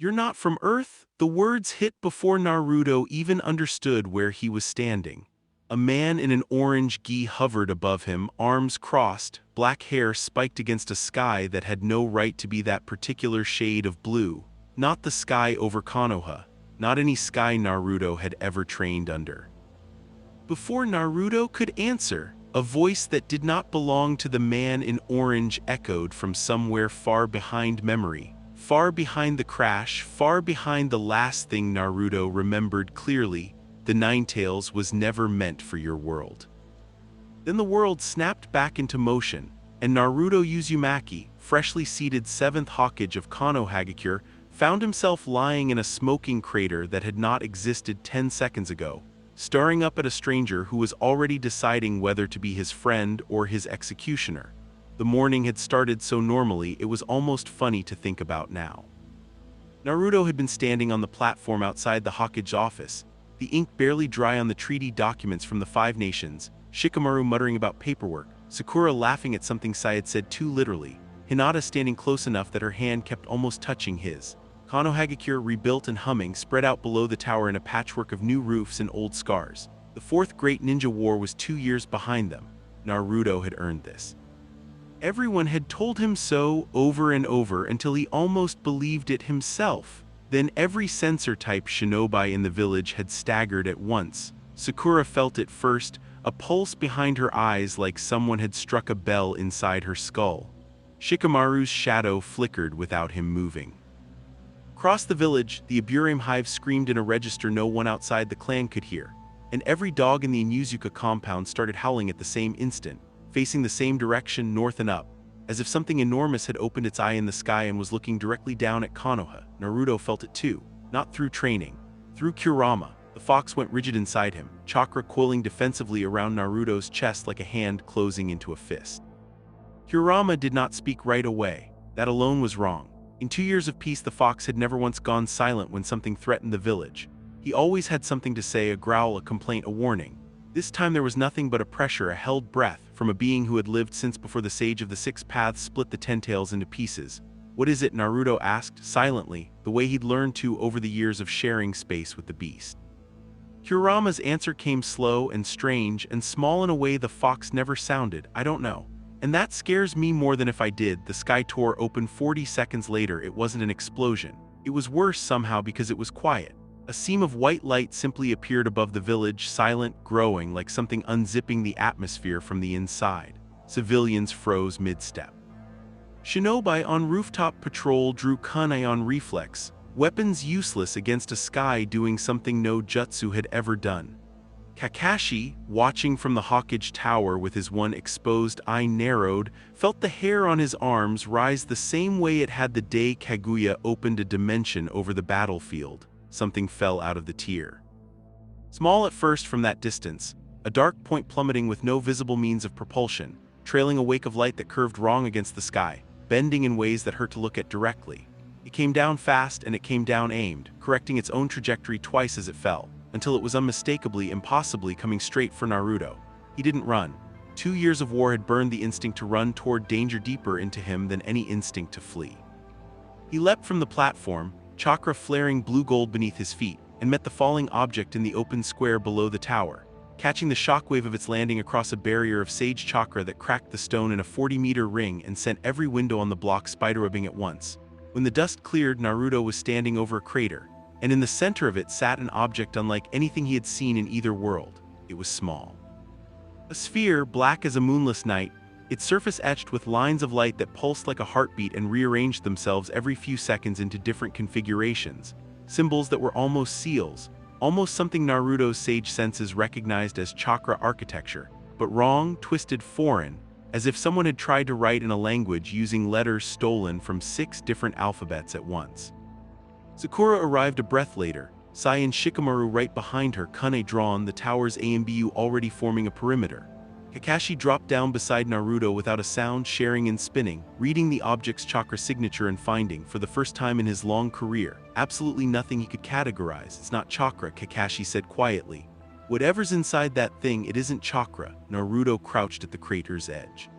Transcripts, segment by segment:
"You're not from Earth?" The words hit before Naruto even understood where he was standing. A man in an orange gi hovered above him, arms crossed, black hair spiked against a sky that had no right to be that particular shade of blue. Not the sky over Konoha, not any sky Naruto had ever trained under. Before Naruto could answer, a voice that did not belong to the man in orange echoed from somewhere far behind memory, far behind the crash, far behind the last thing Naruto remembered clearly. The Ninetales was never meant for your world. Then the world snapped back into motion, and Naruto Uzumaki, freshly seated 7th Hokage of Konohagakure, found himself lying in a smoking crater that had not existed 10 seconds ago, staring up at a stranger who was already deciding whether to be his friend or his executioner. The morning had started so normally it was almost funny to think about now. Naruto had been standing on the platform outside the Hokage office, the ink barely dry on the treaty documents from the 5 nations, Shikamaru muttering about paperwork, Sakura laughing at something Sai had said too literally, Hinata standing close enough that her hand kept almost touching his. Konohagakure rebuilt and humming spread out below the tower in a patchwork of new roofs and old scars. The 4th Great Ninja War was 2 years behind them. Naruto had earned this. Everyone had told him so over and over until he almost believed it himself. Then every sensor-type shinobi in the village had staggered at once. Sakura felt it first, a pulse behind her eyes like someone had struck a bell inside her skull. Shikamaru's shadow flickered without him moving. Across the village, the Aburame hive screamed in a register no one outside the clan could hear, and every dog in the Inuzuka compound started howling at the same instant, facing the same direction north and up, as if something enormous had opened its eye in the sky and was looking directly down at Konoha. Naruto felt it too, not through training, through Kurama. The fox went rigid inside him, chakra coiling defensively around Naruto's chest like a hand closing into a fist. Kurama did not speak right away. That alone was wrong. In 2 years of peace, the fox had never once gone silent when something threatened the village. He always had something to say, a growl, a complaint, a warning. This time there was nothing but a pressure, a held breath, from a being who had lived since before the Sage of the 6 Paths split the 10 Tails into pieces. "What is it?" Naruto asked, silently, the way he'd learned to over the years of sharing space with the beast. Kurama's answer came slow and strange and small in a way the fox never sounded. "I don't know. And that scares me more than if I did." The sky tore open 40 seconds later. It wasn't an explosion. It was worse somehow because it was quiet. A seam of white light simply appeared above the village, silent, growing, like something unzipping the atmosphere from the inside. Civilians froze mid-step. Shinobi on rooftop patrol drew kunai on reflex, weapons useless against a sky doing something no jutsu had ever done. Kakashi, watching from the Hokage tower with his one exposed eye narrowed, felt the hair on his arms rise the same way it had the day Kaguya opened a dimension over the battlefield. Something fell out of the tier. Small at first from that distance, a dark point plummeting with no visible means of propulsion, trailing a wake of light that curved wrong against the sky, bending in ways that hurt to look at directly. It came down fast and it came down aimed, correcting its own trajectory twice as it fell, until it was unmistakably, impossibly coming straight for Naruto. He didn't run. 2 years of war had burned the instinct to run toward danger deeper into him than any instinct to flee. He leapt from the platform, chakra flaring blue-gold beneath his feet, and met the falling object in the open square below the tower, catching the shockwave of its landing across a barrier of sage chakra that cracked the stone in a 40-meter ring and sent every window on the block spiderwebbing at once. When the dust cleared, Naruto was standing over a crater, and in the center of it sat an object unlike anything he had seen in either world. It was small. A sphere, black as a moonless night, its surface etched with lines of light that pulsed like a heartbeat and rearranged themselves every few seconds into different configurations, symbols that were almost seals, almost something Naruto's sage senses recognized as chakra architecture, but wrong, twisted, foreign, as if someone had tried to write in a language using letters stolen from 6 different alphabets at once. Sakura arrived a breath later, Sai and Shikamaru right behind her, kunai drawn, the tower's AMBU already forming a perimeter. Kakashi dropped down beside Naruto without a sound, sharing and spinning, reading the object's chakra signature and finding, for the first time in his long career, absolutely nothing he could categorize. "It's not chakra," Kakashi said quietly. "Whatever's inside that thing, it isn't chakra." Naruto crouched at the crater's edge.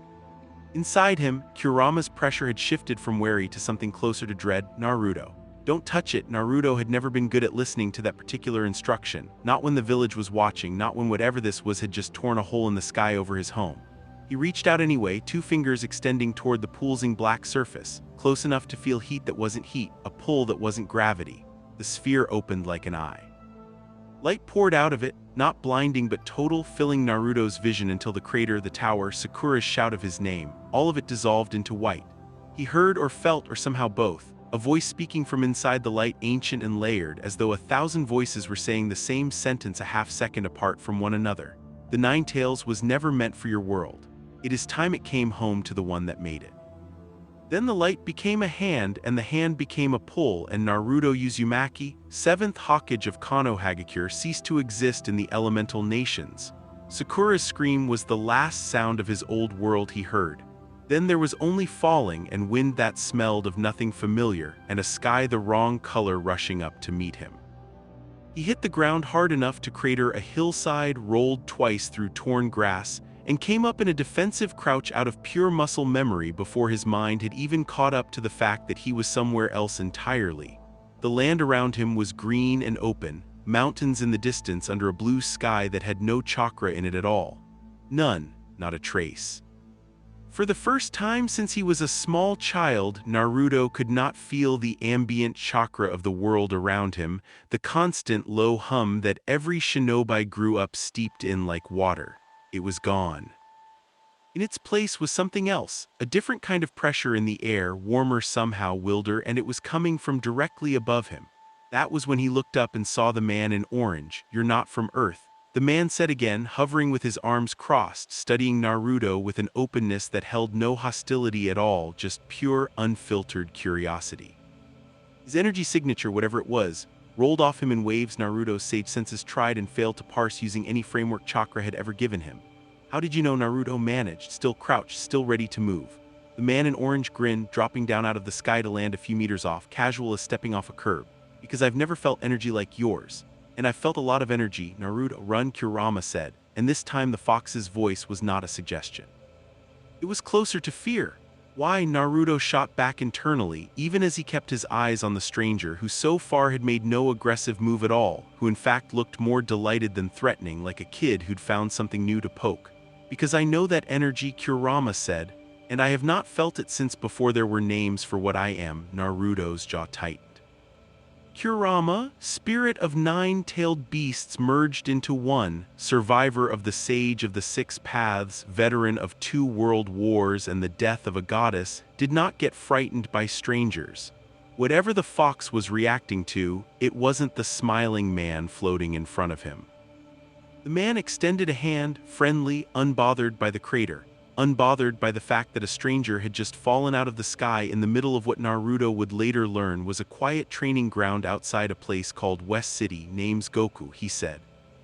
Inside him, Kurama's pressure had shifted from wary to something closer to dread. "Naruto, Don't touch it. Naruto had never been good at listening to that particular instruction, not when the village was watching, not when whatever this was had just torn a hole in the sky over his home. He reached out anyway, two fingers extending toward the poolsing black surface, close enough to feel heat that wasn't heat, a pull that wasn't gravity. The sphere opened like an eye. Light poured out of it, not blinding but total, filling Naruto's vision until the crater, the tower, Sakura's shout of his name, all of it dissolved into white. He heard or felt or somehow both, a voice speaking from inside the light, ancient and layered, as though 1,000 voices were saying the same sentence a half-second apart from one another. The Nine Tails was never meant for your world. It is time it came home to the one that made it. Then the light became a hand, and the hand became a pull, and Naruto Uzumaki, 7th Hokage of Konohagakure, ceased to exist in the elemental nations. Sakura's scream was the last sound of his old world he heard. Then there was only falling and wind that smelled of nothing familiar, and a sky the wrong color rushing up to meet him. He hit the ground hard enough to crater a hillside, rolled twice through torn grass, and came up in a defensive crouch out of pure muscle memory before his mind had even caught up to the fact that he was somewhere else entirely. The land around him was green and open, mountains in the distance under a blue sky that had no chakra in it at all. None, not a trace. For the first time since he was a small child, Naruto could not feel the ambient chakra of the world around him, the constant low hum that every shinobi grew up steeped in like water. It was gone. In its place was something else, a different kind of pressure in the air, warmer somehow, wilder, and it was coming from directly above him. That was when he looked up and saw the man in orange. "You're not from Earth," the man said again, hovering with his arms crossed, studying Naruto with an openness that held no hostility at all, just pure, unfiltered curiosity. His energy signature, whatever it was, rolled off him in waves Naruto's sage senses tried and failed to parse using any framework Chakra had ever given him. How did you know? Naruto managed, still crouched, still ready to move. The man in orange grinned, dropping down out of the sky to land a few meters off, casual as stepping off a curb. "Because I've never felt energy like yours. And I've felt a lot of energy." "Naruto, run," Kurama said, and this time the fox's voice was not a suggestion. It was closer to fear. Why? Naruto shot back internally, even as he kept his eyes on the stranger who so far had made no aggressive move at all, who in fact looked more delighted than threatening, like a kid who'd found something new to poke. "Because I know that energy," Kurama said, "and I have not felt it since before there were names for what I am." Naruto's jaw tightened. Kurama, spirit of 9-tailed beasts merged into one, survivor of the Sage of the Six Paths, veteran of 2 world wars and the death of a goddess, did not get frightened by strangers. Whatever the fox was reacting to, it wasn't the smiling man floating in front of him. The man extended a hand, friendly, unbothered by the crater, unbothered by the fact that a stranger had just fallen out of the sky in the middle of what Naruto would later learn was a quiet training ground outside a place called West City. "Name's Goku," he said.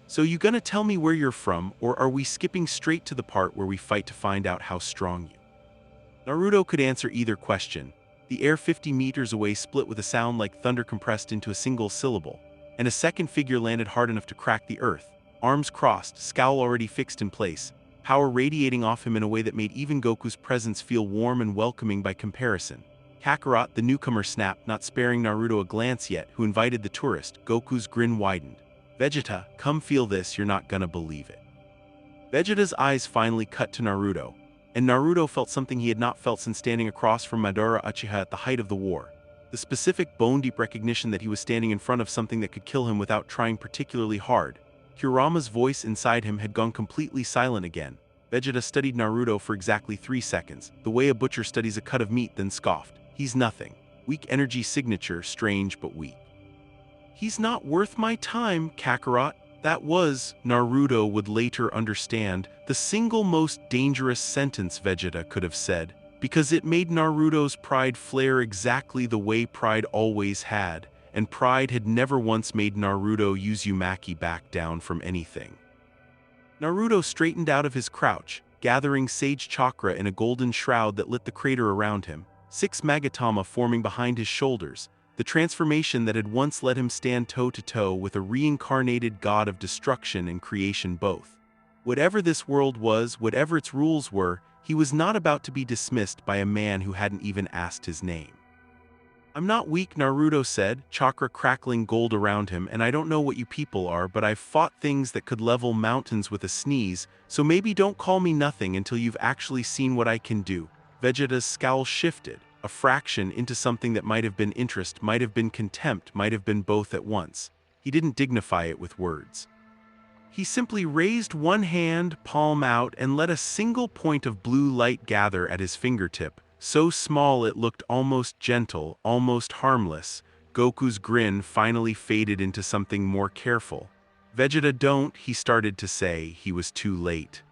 "So you gonna tell me where you're from, or are we skipping straight to the part where we fight to find out how strong you?" Naruto could answer either question. The air 50 meters away split with a sound like thunder compressed into a single syllable, and a second figure landed hard enough to crack the earth, arms crossed, scowl already fixed in place, power radiating off him in a way that made even Goku's presence feel warm and welcoming by comparison. Kakarot, the newcomer, snapped, not sparing Naruto a glance yet, who invited the tourist. Goku's grin widened. "Vegeta, come feel this, you're not gonna believe it." Vegeta's eyes finally cut to Naruto, and Naruto felt something he had not felt since standing across from Madara Uchiha at the height of the war. The specific bone-deep recognition that he was standing in front of something that could kill him without trying particularly hard. Kurama's voice inside him had gone completely silent again. Vegeta studied Naruto for exactly 3 seconds, the way a butcher studies a cut of meat, then scoffed. "He's nothing. Weak energy signature, strange but weak." "He's not worth my time, Kakarot." That was, Naruto would later understand, the single most dangerous sentence Vegeta could have said, because it made Naruto's pride flare exactly the way pride always had, and pride had never once made Naruto Uzumaki back down from anything. Naruto straightened out of his crouch, gathering sage chakra in a golden shroud that lit the crater around him, 6 Magatama forming behind his shoulders, the transformation that had once let him stand toe-to-toe with a reincarnated god of destruction and creation both. Whatever this world was, whatever its rules were, he was not about to be dismissed by a man who hadn't even asked his name. I'm not weak, Naruto said, chakra crackling gold around him, and I don't know what you people are, but I've fought things that could level mountains with a sneeze, so maybe don't call me nothing until you've actually seen what I can do. Vegeta's scowl shifted, a fraction into something that might have been interest, might have been contempt, might have been both at once. He didn't dignify it with words. He simply raised one hand, palm out, and let a single point of blue light gather at his fingertip, so small it looked almost gentle, almost harmless. Goku's grin finally faded into something more careful. Vegeta, don't, he started to say. He was too late.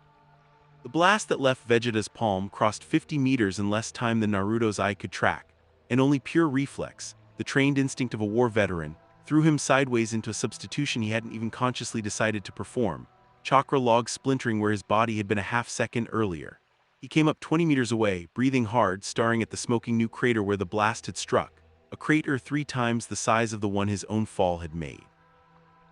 The blast that left Vegeta's palm crossed 50 meters in less time than Naruto's eye could track, and only pure reflex, the trained instinct of a war veteran, threw him sideways into a substitution he hadn't even consciously decided to perform, chakra logs splintering where his body had been a half-second earlier. He came up 20 meters away, breathing hard, staring at the smoking new crater where the blast had struck, a crater 3 times the size of the one his own fall had made.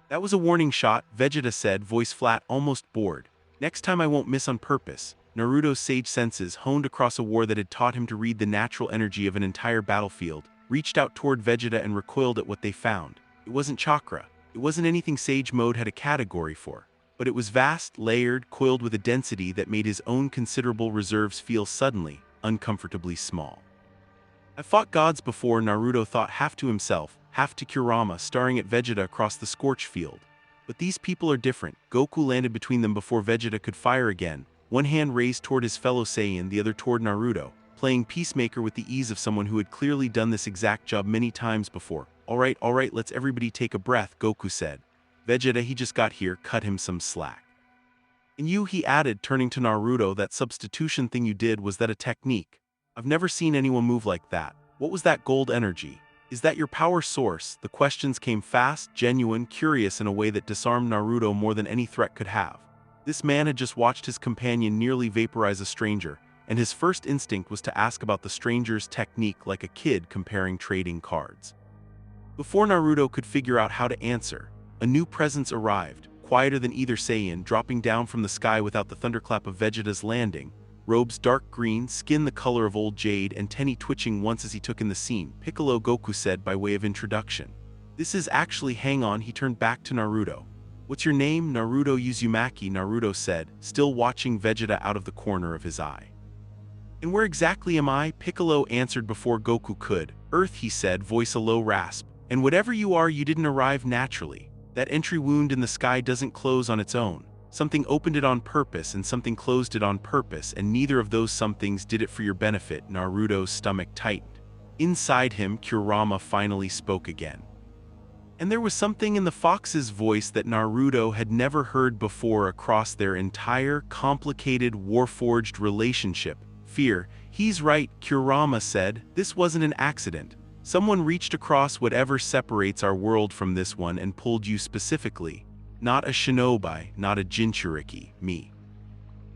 That was a warning shot, Vegeta said, voice flat, almost bored. Next time I won't miss on purpose. Naruto's sage senses, honed across a war that had taught him to read the natural energy of an entire battlefield, reached out toward Vegeta and recoiled at what they found. It wasn't chakra. It wasn't anything Sage Mode had a category for. But it was vast, layered, coiled with a density that made his own considerable reserves feel suddenly, uncomfortably small. I've fought gods before, Naruto thought, half to himself, half to Kurama, staring at Vegeta across the scorch field. But these people are different. Goku landed between them before Vegeta could fire again, one hand raised toward his fellow Saiyan, the other toward Naruto, playing peacemaker with the ease of someone who had clearly done this exact job many times before. All right, let's everybody take a breath, Goku said. Vegeta, he just got here, cut him some slack. And you, he added, turning to Naruto, that substitution thing you did, was that a technique? I've never seen anyone move like that. What was that gold energy? Is that your power source? The questions came fast, genuine, curious in a way that disarmed Naruto more than any threat could have. This man had just watched his companion nearly vaporize a stranger, and his first instinct was to ask about the stranger's technique like a kid comparing trading cards. Before Naruto could figure out how to answer, a new presence arrived, quieter than either Saiyan, dropping down from the sky without the thunderclap of Vegeta's landing, robes dark green, skin the color of old jade, and tenny twitching once as he took in the scene. Piccolo, Goku said by way of introduction. This is actually, hang on, he turned back to Naruto. What's your name? Naruto Uzumaki, Naruto said, still watching Vegeta out of the corner of his eye. And where exactly am I? Piccolo answered before Goku could. Earth, he said, voice a low rasp. And whatever you are, you didn't arrive naturally. That entry wound in the sky doesn't close on its own. Something opened it on purpose and something closed it on purpose, and neither of those somethings did it for your benefit. Naruto's stomach tightened. Inside him, Kurama finally spoke again. And there was something in the fox's voice that Naruto had never heard before across their entire, complicated, warforged relationship. Fear. He's right, Kurama said. This wasn't an accident. Someone reached across whatever separates our world from this one and pulled you specifically. Not a shinobi, not a Jinchuriki, me.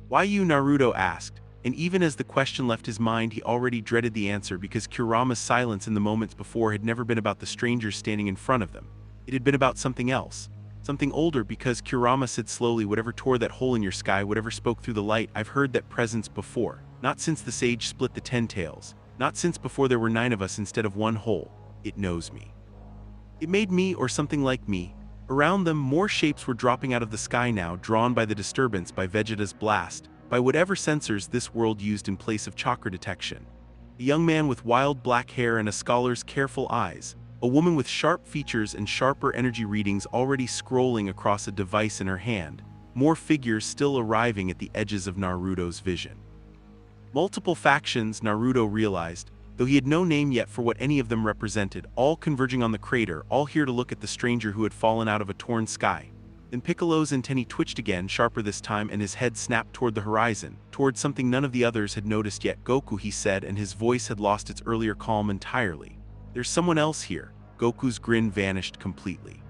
Why you? Naruto asked, and even as the question left his mind, he already dreaded the answer, because Kurama's silence in the moments before had never been about the strangers standing in front of them. It had been about something else. Something older, because Kurama said slowly, whatever tore that hole in your sky, whatever spoke through the light, I've heard that presence before. Not since the sage split the 10 tails. Not since before there were 9 of us instead of one whole. It knows me. It made me, or something like me. Around them, more shapes were dropping out of the sky now, drawn by the disturbance, by Vegeta's blast, by whatever sensors this world used in place of chakra detection. A young man with wild black hair and a scholar's careful eyes. A woman with sharp features and sharper energy readings already scrolling across a device in her hand. More figures still arriving at the edges of Naruto's vision. Multiple factions, Naruto realized, though he had no name yet for what any of them represented, all converging on the crater, all here to look at the stranger who had fallen out of a torn sky. Then Piccolo's antennae twitched again, sharper this time, and his head snapped toward the horizon, toward something none of the others had noticed yet. Goku, he said, and his voice had lost its earlier calm entirely. There's someone else here. Goku's grin vanished completely.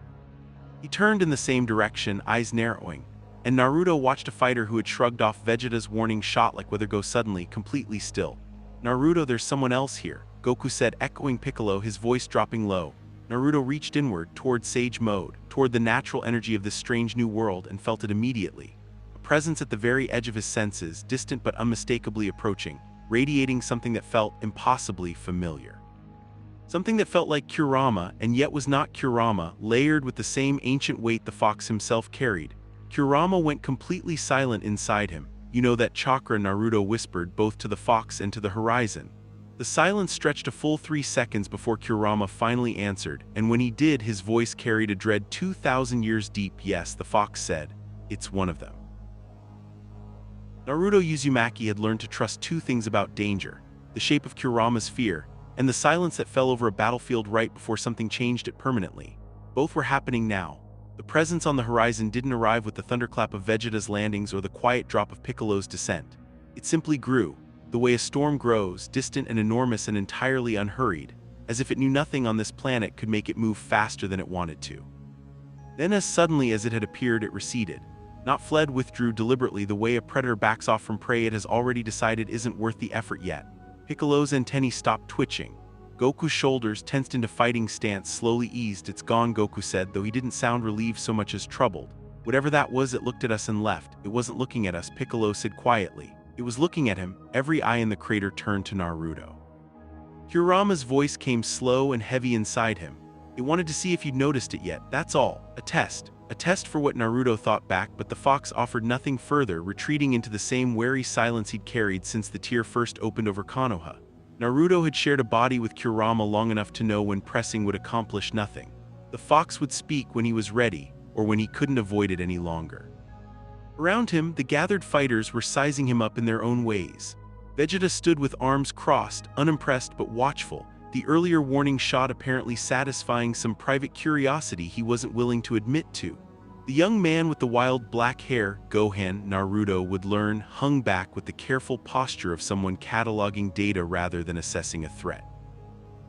He turned in the same direction, eyes narrowing. And Naruto watched a fighter who had shrugged off Vegeta's warning shot like whether go suddenly, completely still. Naruto, there's someone else here, Goku said, echoing Piccolo, his voice dropping low. Naruto reached inward, toward Sage Mode, toward the natural energy of this strange new world, and felt it immediately. A presence at the very edge of his senses, distant but unmistakably approaching, radiating something that felt impossibly familiar. Something that felt like Kurama and yet was not Kurama, layered with the same ancient weight the fox himself carried. Kurama went completely silent inside him. You know that chakra, Naruto whispered, both to the fox and to the horizon. The silence stretched a full 3 seconds before Kurama finally answered, and when he did, his voice carried a dread 2,000 years deep. Yes, the fox said, it's one of them. Naruto Uzumaki had learned to trust two things about danger: the shape of Kurama's fear, and the silence that fell over a battlefield right before something changed it permanently. Both were happening now. The presence on the horizon didn't arrive with the thunderclap of Vegeta's landings or the quiet drop of Piccolo's descent. It simply grew, the way a storm grows, distant and enormous and entirely unhurried, as if it knew nothing on this planet could make it move faster than it wanted to. Then as suddenly as it had appeared, it receded. Not fled, withdrew deliberately, the way a predator backs off from prey it has already decided isn't worth the effort yet. Piccolo's antennae stopped twitching. Goku's shoulders, tensed into fighting stance, slowly eased. It's gone, Goku said, though he didn't sound relieved so much as troubled. Whatever that was, it looked at us and left. It wasn't looking at us, Piccolo said quietly. It was looking at him. Every eye in the crater turned to Naruto. Kurama's voice came slow and heavy inside him. It wanted to see if you'd noticed it yet, that's all. A test. A test for what Naruto thought back, but the fox offered nothing further, retreating into the same wary silence he'd carried since the tear first opened over Konoha. Naruto had shared a body with Kurama long enough to know when pressing would accomplish nothing. The fox would speak when he was ready, or when he couldn't avoid it any longer. Around him, the gathered fighters were sizing him up in their own ways. Vegeta stood with arms crossed, unimpressed but watchful, the earlier warning shot apparently satisfying some private curiosity he wasn't willing to admit to. The young man with the wild black hair, Gohan, Naruto would learn, hung back with the careful posture of someone cataloging data rather than assessing a threat.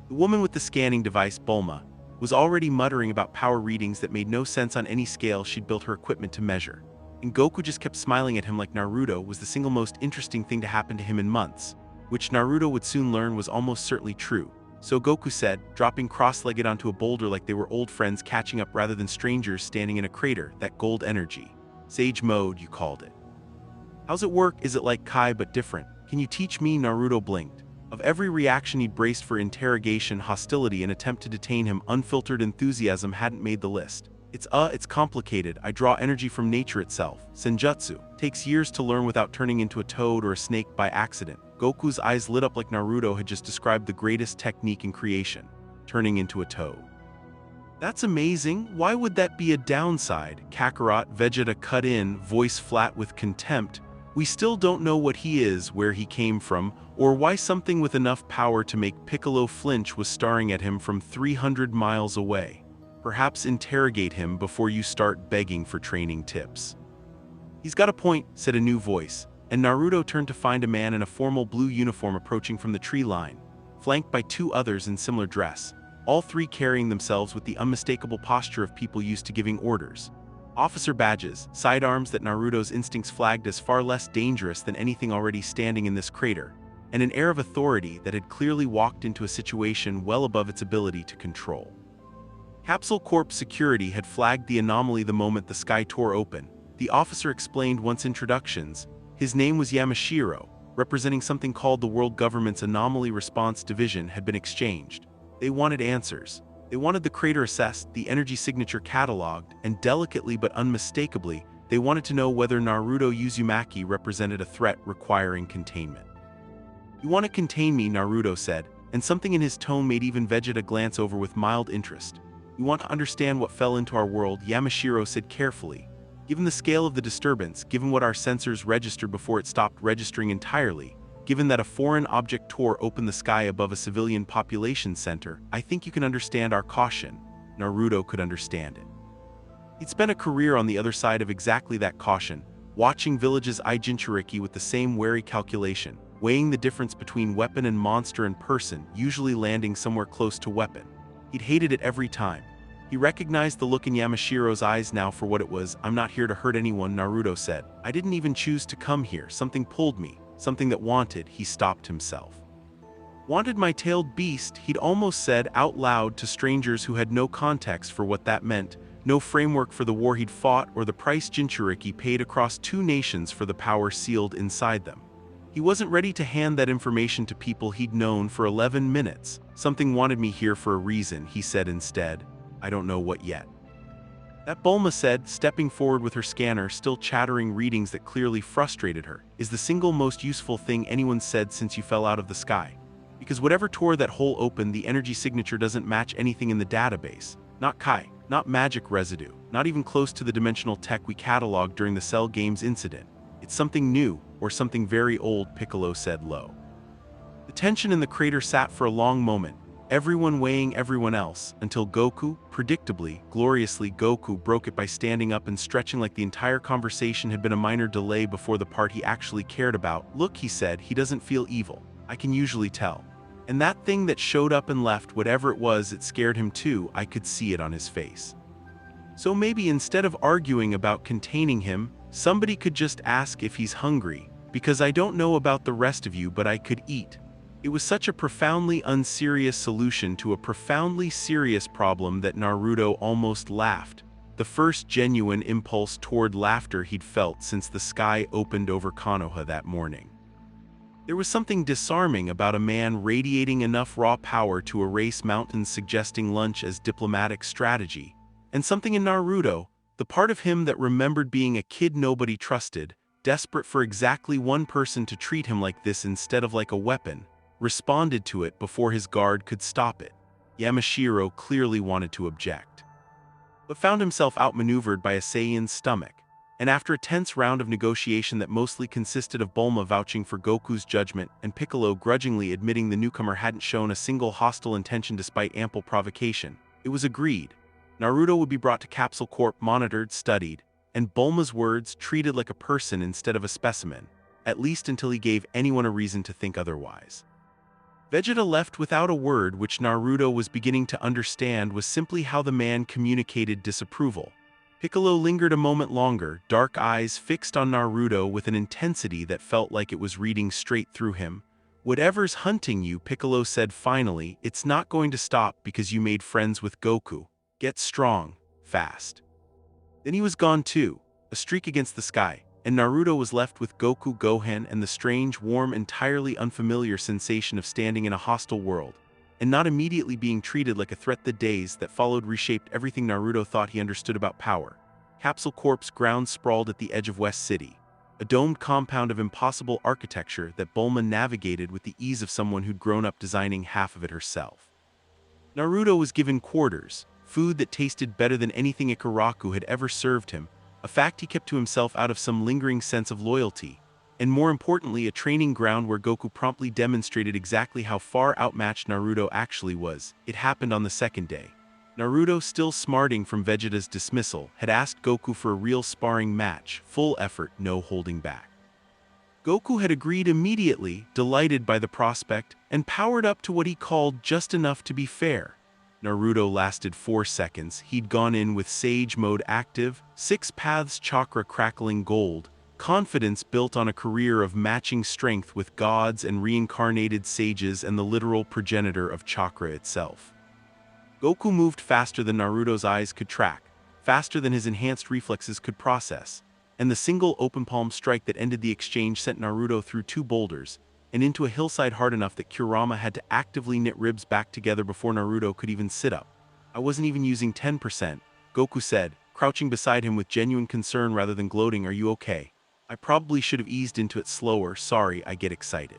The woman with the scanning device, Bulma, was already muttering about power readings that made no sense on any scale she'd built her equipment to measure. And Goku just kept smiling at him like Naruto was the single most interesting thing to happen to him in months, which Naruto would soon learn was almost certainly true. So Goku said, dropping cross-legged onto a boulder like they were old friends catching up rather than strangers standing in a crater, that gold energy. Sage mode, you called it. How's it work? Is it like Kai but different? Can you teach me? Naruto blinked. Of every reaction he'd braced for: interrogation, hostility, and attempt to detain him, unfiltered enthusiasm hadn't made the list. It's complicated. I draw energy from nature itself. Senjutsu. Takes years to learn without turning into a toad or a snake by accident. Goku's eyes lit up like Naruto had just described the greatest technique in creation, turning into a toad. That's amazing. Why would that be a downside? Kakarot, Vegeta cut in, voice flat with contempt. We still don't know what he is, where he came from, or why something with enough power to make Piccolo flinch was staring at him from 300 miles away. Perhaps interrogate him before you start begging for training tips. He's got a point, said a new voice, and Naruto turned to find a man in a formal blue uniform approaching from the tree line, flanked by two others in similar dress, all three carrying themselves with the unmistakable posture of people used to giving orders. Officer badges, sidearms that Naruto's instincts flagged as far less dangerous than anything already standing in this crater, and an air of authority that had clearly walked into a situation well above its ability to control. Capsule Corp security had flagged the anomaly the moment the sky tore open. The officer explained once introductions. His name was Yamashiro, representing something called the World Government's Anomaly Response Division, had been exchanged. They wanted answers. They wanted the crater assessed, the energy signature cataloged, and delicately but unmistakably, they wanted to know whether Naruto Uzumaki represented a threat requiring containment. You want to contain me, Naruto said, and something in his tone made even Vegeta glance over with mild interest. You want to understand what fell into our world, Yamashiro said carefully. Given the scale of the disturbance, given what our sensors registered before it stopped registering entirely, given that a foreign object tore open the sky above a civilian population center, I think you can understand our caution. Naruto could understand it. He'd spent a career on the other side of exactly that caution, watching villages Jinchuriki with the same wary calculation, weighing the difference between weapon and monster and person, usually landing somewhere close to weapon. He'd hated it every time. He recognized the look in Yamashiro's eyes now for what it was. I'm not here to hurt anyone, Naruto said. I didn't even choose to come here. Something pulled me. Something that wanted. He stopped himself. Wanted my tailed beast, he'd almost said out loud to strangers who had no context for what that meant, no framework for the war he'd fought or the price Jinchuriki paid across two nations for the power sealed inside them. He wasn't ready to hand that information to people he'd known for 11 minutes. Something wanted me here for a reason, he said instead. I don't know what yet. That, Bulma said, stepping forward with her scanner still chattering readings that clearly frustrated her, is the single most useful thing anyone said since you fell out of the sky. Because whatever tore that hole open, the energy signature doesn't match anything in the database. Not Kai, not magic residue, not even close to the dimensional tech we cataloged during the Cell Games incident. It's something new, or something very old, Piccolo said low. The tension in the crater sat for a long moment, everyone weighing everyone else, until Goku, predictably, gloriously Goku, broke it by standing up and stretching like the entire conversation had been a minor delay before the part he actually cared about. Look, he said, he doesn't feel evil. I can usually tell. And that thing that showed up and left, whatever it was, it scared him too. I could see it on his face. So maybe instead of arguing about containing him, somebody could just ask if he's hungry, because I don't know about the rest of you, but I could eat. It was such a profoundly unserious solution to a profoundly serious problem that Naruto almost laughed, the first genuine impulse toward laughter he'd felt since the sky opened over Konoha that morning. There was something disarming about a man radiating enough raw power to erase mountains, suggesting lunch as diplomatic strategy, and something in Naruto, the part of him that remembered being a kid nobody trusted, desperate for exactly one person to treat him like this instead of like a weapon, responded to it before his guard could stop it. Yamashiro clearly wanted to object, but found himself outmaneuvered by a Saiyan's stomach, and after a tense round of negotiation that mostly consisted of Bulma vouching for Goku's judgment and Piccolo grudgingly admitting the newcomer hadn't shown a single hostile intention despite ample provocation, it was agreed. Naruto would be brought to Capsule Corp, monitored, studied, and Bulma's words treated like a person instead of a specimen, at least until he gave anyone a reason to think otherwise. Vegeta left without a word, which Naruto was beginning to understand was simply how the man communicated disapproval. Piccolo lingered a moment longer, dark eyes fixed on Naruto with an intensity that felt like it was reading straight through him. Whatever's hunting you, Piccolo said finally, it's not going to stop because you made friends with Goku. Get strong, fast. Then he was gone too, a streak against the sky, and Naruto was left with Goku, Gohan, and the strange, warm, entirely unfamiliar sensation of standing in a hostile world, and not immediately being treated like a threat. The days that followed reshaped everything Naruto thought he understood about power. Capsule Corp's grounds sprawled at the edge of West City, a domed compound of impossible architecture that Bulma navigated with the ease of someone who'd grown up designing half of it herself. Naruto was given quarters, food that tasted better than anything Ikaraku had ever served him, a fact he kept to himself out of some lingering sense of loyalty, and more importantly, a training ground where Goku promptly demonstrated exactly how far outmatched Naruto actually was. It happened on the second day. Naruto, still smarting from Vegeta's dismissal, had asked Goku for a real sparring match, full effort, no holding back. Goku had agreed immediately, delighted by the prospect, and powered up to what he called just enough to be fair. Naruto lasted 4 seconds. He'd gone in with Sage Mode active, 6 paths chakra crackling gold, confidence built on a career of matching strength with gods and reincarnated sages and the literal progenitor of chakra itself. Goku moved faster than Naruto's eyes could track, faster than his enhanced reflexes could process, and the single open palm strike that ended the exchange sent Naruto through 2 boulders, and into a hillside hard enough that Kurama had to actively knit ribs back together before Naruto could even sit up. I wasn't even using 10%, Goku said, crouching beside him with genuine concern rather than gloating. Are you okay? I probably should have eased into it slower, sorry, I get excited.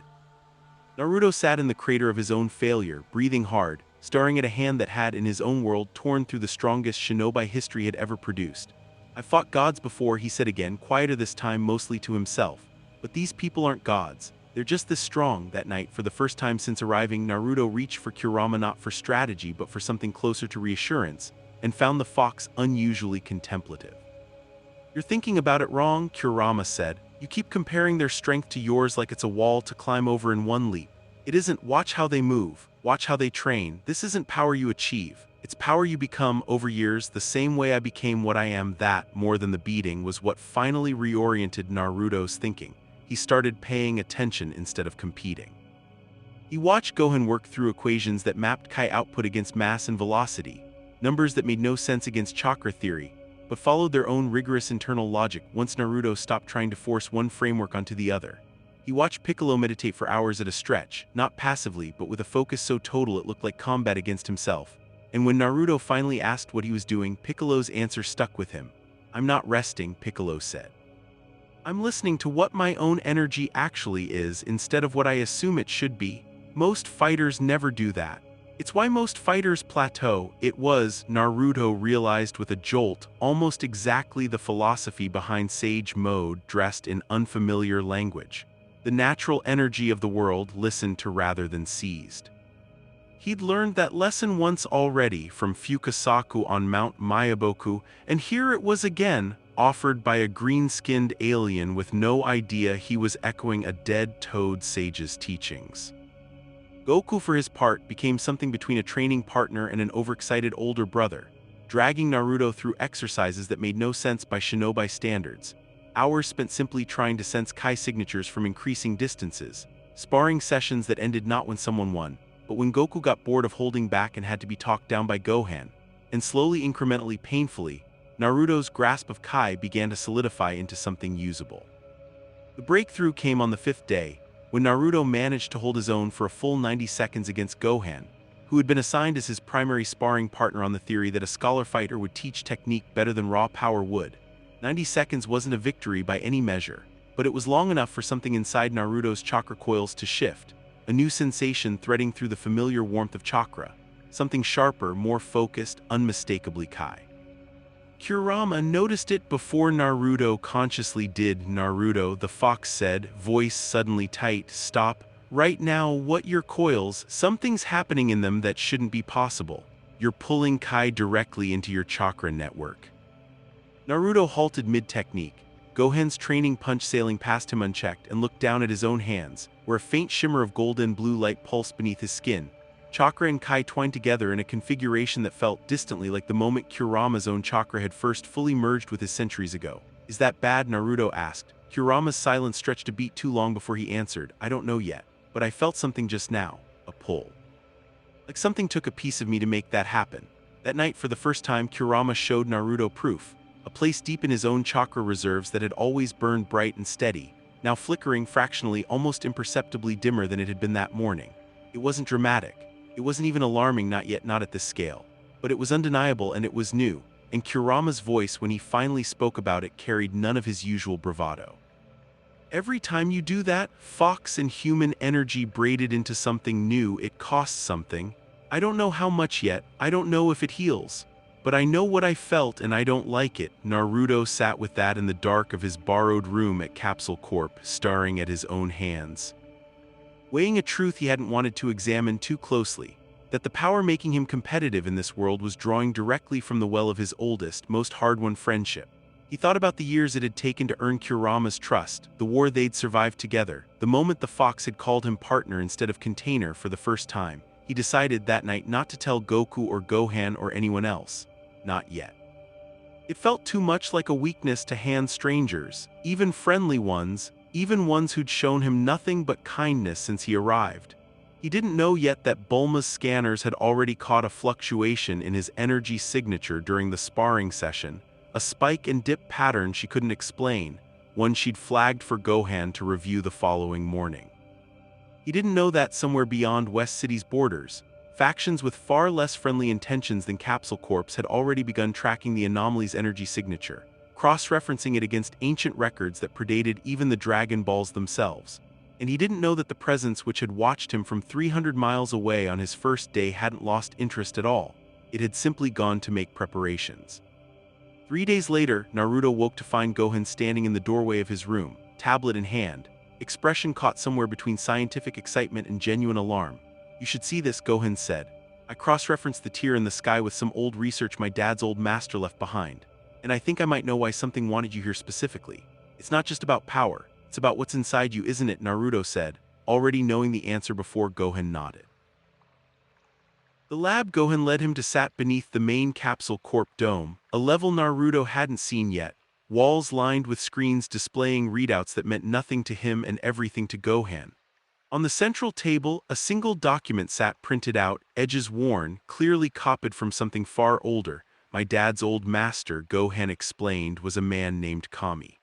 Naruto sat in the crater of his own failure, breathing hard, staring at a hand that had, in his own world, torn through the strongest shinobi history had ever produced. I've fought gods before, he said again, quieter this time, mostly to himself. But these people aren't gods. They're just this strong. That night, for the first time since arriving, Naruto reached for Kurama not for strategy but for something closer to reassurance, and found the fox unusually contemplative. You're thinking about it wrong, Kurama said. You keep comparing their strength to yours like it's a wall to climb over in one leap. It isn't. Watch how they move, watch how they train. This isn't power you achieve, it's power you become over years, the same way I became what I am. That, more than the beating, was what finally reoriented Naruto's thinking. He started paying attention instead of competing. He watched Gohan work through equations that mapped Kai output against mass and velocity, numbers that made no sense against chakra theory, but followed their own rigorous internal logic once Naruto stopped trying to force one framework onto the other. He He watched Piccolo meditate for hours at a stretch, not passively but with a focus so total it looked like combat against himself. And when Naruto finally asked what he was doing, Piccolo's answer stuck with him. "I'm not resting," Piccolo said. "I'm listening to what my own energy actually is instead of what I assume it should be. Most fighters never do that. It's why most fighters plateau." It was, Naruto realized with a jolt, almost exactly the philosophy behind Sage Mode dressed in unfamiliar language. The natural energy of the world listened to rather than seized. He'd learned that lesson once already from Fukasaku on Mount Mayaboku, and here it was again, offered by a green-skinned alien with no idea he was echoing a dead toad sage's teachings. Goku, for his part, became something between a training partner and an overexcited older brother, dragging Naruto through exercises that made no sense by shinobi standards, hours spent simply trying to sense Kai signatures from increasing distances, sparring sessions that ended not when someone won, but when Goku got bored of holding back and had to be talked down by Gohan, and slowly, incrementally, painfully, Naruto's grasp of Kai began to solidify into something usable. The breakthrough came on the 5th day, when Naruto managed to hold his own for a full 90 seconds against Gohan, who had been assigned as his primary sparring partner on the theory that a scholar fighter would teach technique better than raw power would. 90 seconds wasn't a victory by any measure, but it was long enough for something inside Naruto's chakra coils to shift, a new sensation threading through the familiar warmth of chakra, something sharper, more focused, unmistakably Kai. Kurama noticed it before Naruto consciously did. "Naruto," the fox said, voice suddenly tight, "stop. Right now, what your coils, something's happening in them that shouldn't be possible. You're pulling Kai directly into your chakra network." Naruto halted mid-technique, Gohan's training punch sailing past him unchecked, and looked down at his own hands, where a faint shimmer of golden blue light pulsed beneath his skin. Chakra and Kai twined together in a configuration that felt distantly like the moment Kurama's own chakra had first fully merged with his centuries ago. "Is that bad?" Naruto asked. Kurama's silence stretched a beat too long before he answered. "I don't know yet, but I felt something just now, a pull. Like something took a piece of me to make that happen." That night, for the first time, Kurama showed Naruto proof, a place deep in his own chakra reserves that had always burned bright and steady, now flickering fractionally, almost imperceptibly dimmer than it had been that morning. It wasn't dramatic. It wasn't even alarming, not yet, not at this scale. But it was undeniable, and it was new, and Kurama's voice when he finally spoke about it carried none of his usual bravado. "Every time you do that, fox and human energy braided into something new, it costs something. I don't know how much yet, I don't know if it heals. But I know what I felt and I don't like it." Naruto sat with that in the dark of his borrowed room at Capsule Corp, staring at his own hands, weighing a truth he hadn't wanted to examine too closely, that the power making him competitive in this world was drawing directly from the well of his oldest, most hard-won friendship. He thought about the years it had taken to earn Kurama's trust, the war they'd survived together, the moment the fox had called him partner instead of container for the first time. He decided that night not to tell Goku or Gohan or anyone else. Not yet. It felt too much like a weakness to hand strangers, even friendly ones, even ones who'd shown him nothing but kindness since he arrived. He didn't know yet that Bulma's scanners had already caught a fluctuation in his energy signature during the sparring session, a spike and dip pattern she couldn't explain, one she'd flagged for Gohan to review the following morning. He didn't know that somewhere beyond West City's borders, factions with far less friendly intentions than Capsule Corps had already begun tracking the anomaly's energy signature, cross-referencing it against ancient records that predated even the Dragon Balls themselves. And he didn't know that the presence which had watched him from 300 miles away on his first day hadn't lost interest at all. It had simply gone to make preparations. 3 days later, Naruto woke to find Gohan standing in the doorway of his room, tablet in hand, expression caught somewhere between scientific excitement and genuine alarm. "You should see this," Gohan said. "I cross-referenced the tear in the sky with some old research my dad's old master left behind. And I think I might know why something wanted you here specifically. It's not just about power, it's about what's inside you, isn't it?" Naruto said, already knowing the answer before Gohan nodded. The lab Gohan led him to sat beneath the main Capsule Corp dome, a level Naruto hadn't seen yet, walls lined with screens displaying readouts that meant nothing to him and everything to Gohan. On the central table, a single document sat printed out, edges worn, clearly copied from something far older. "My dad's old master," Gohan explained, "was a man named Kami.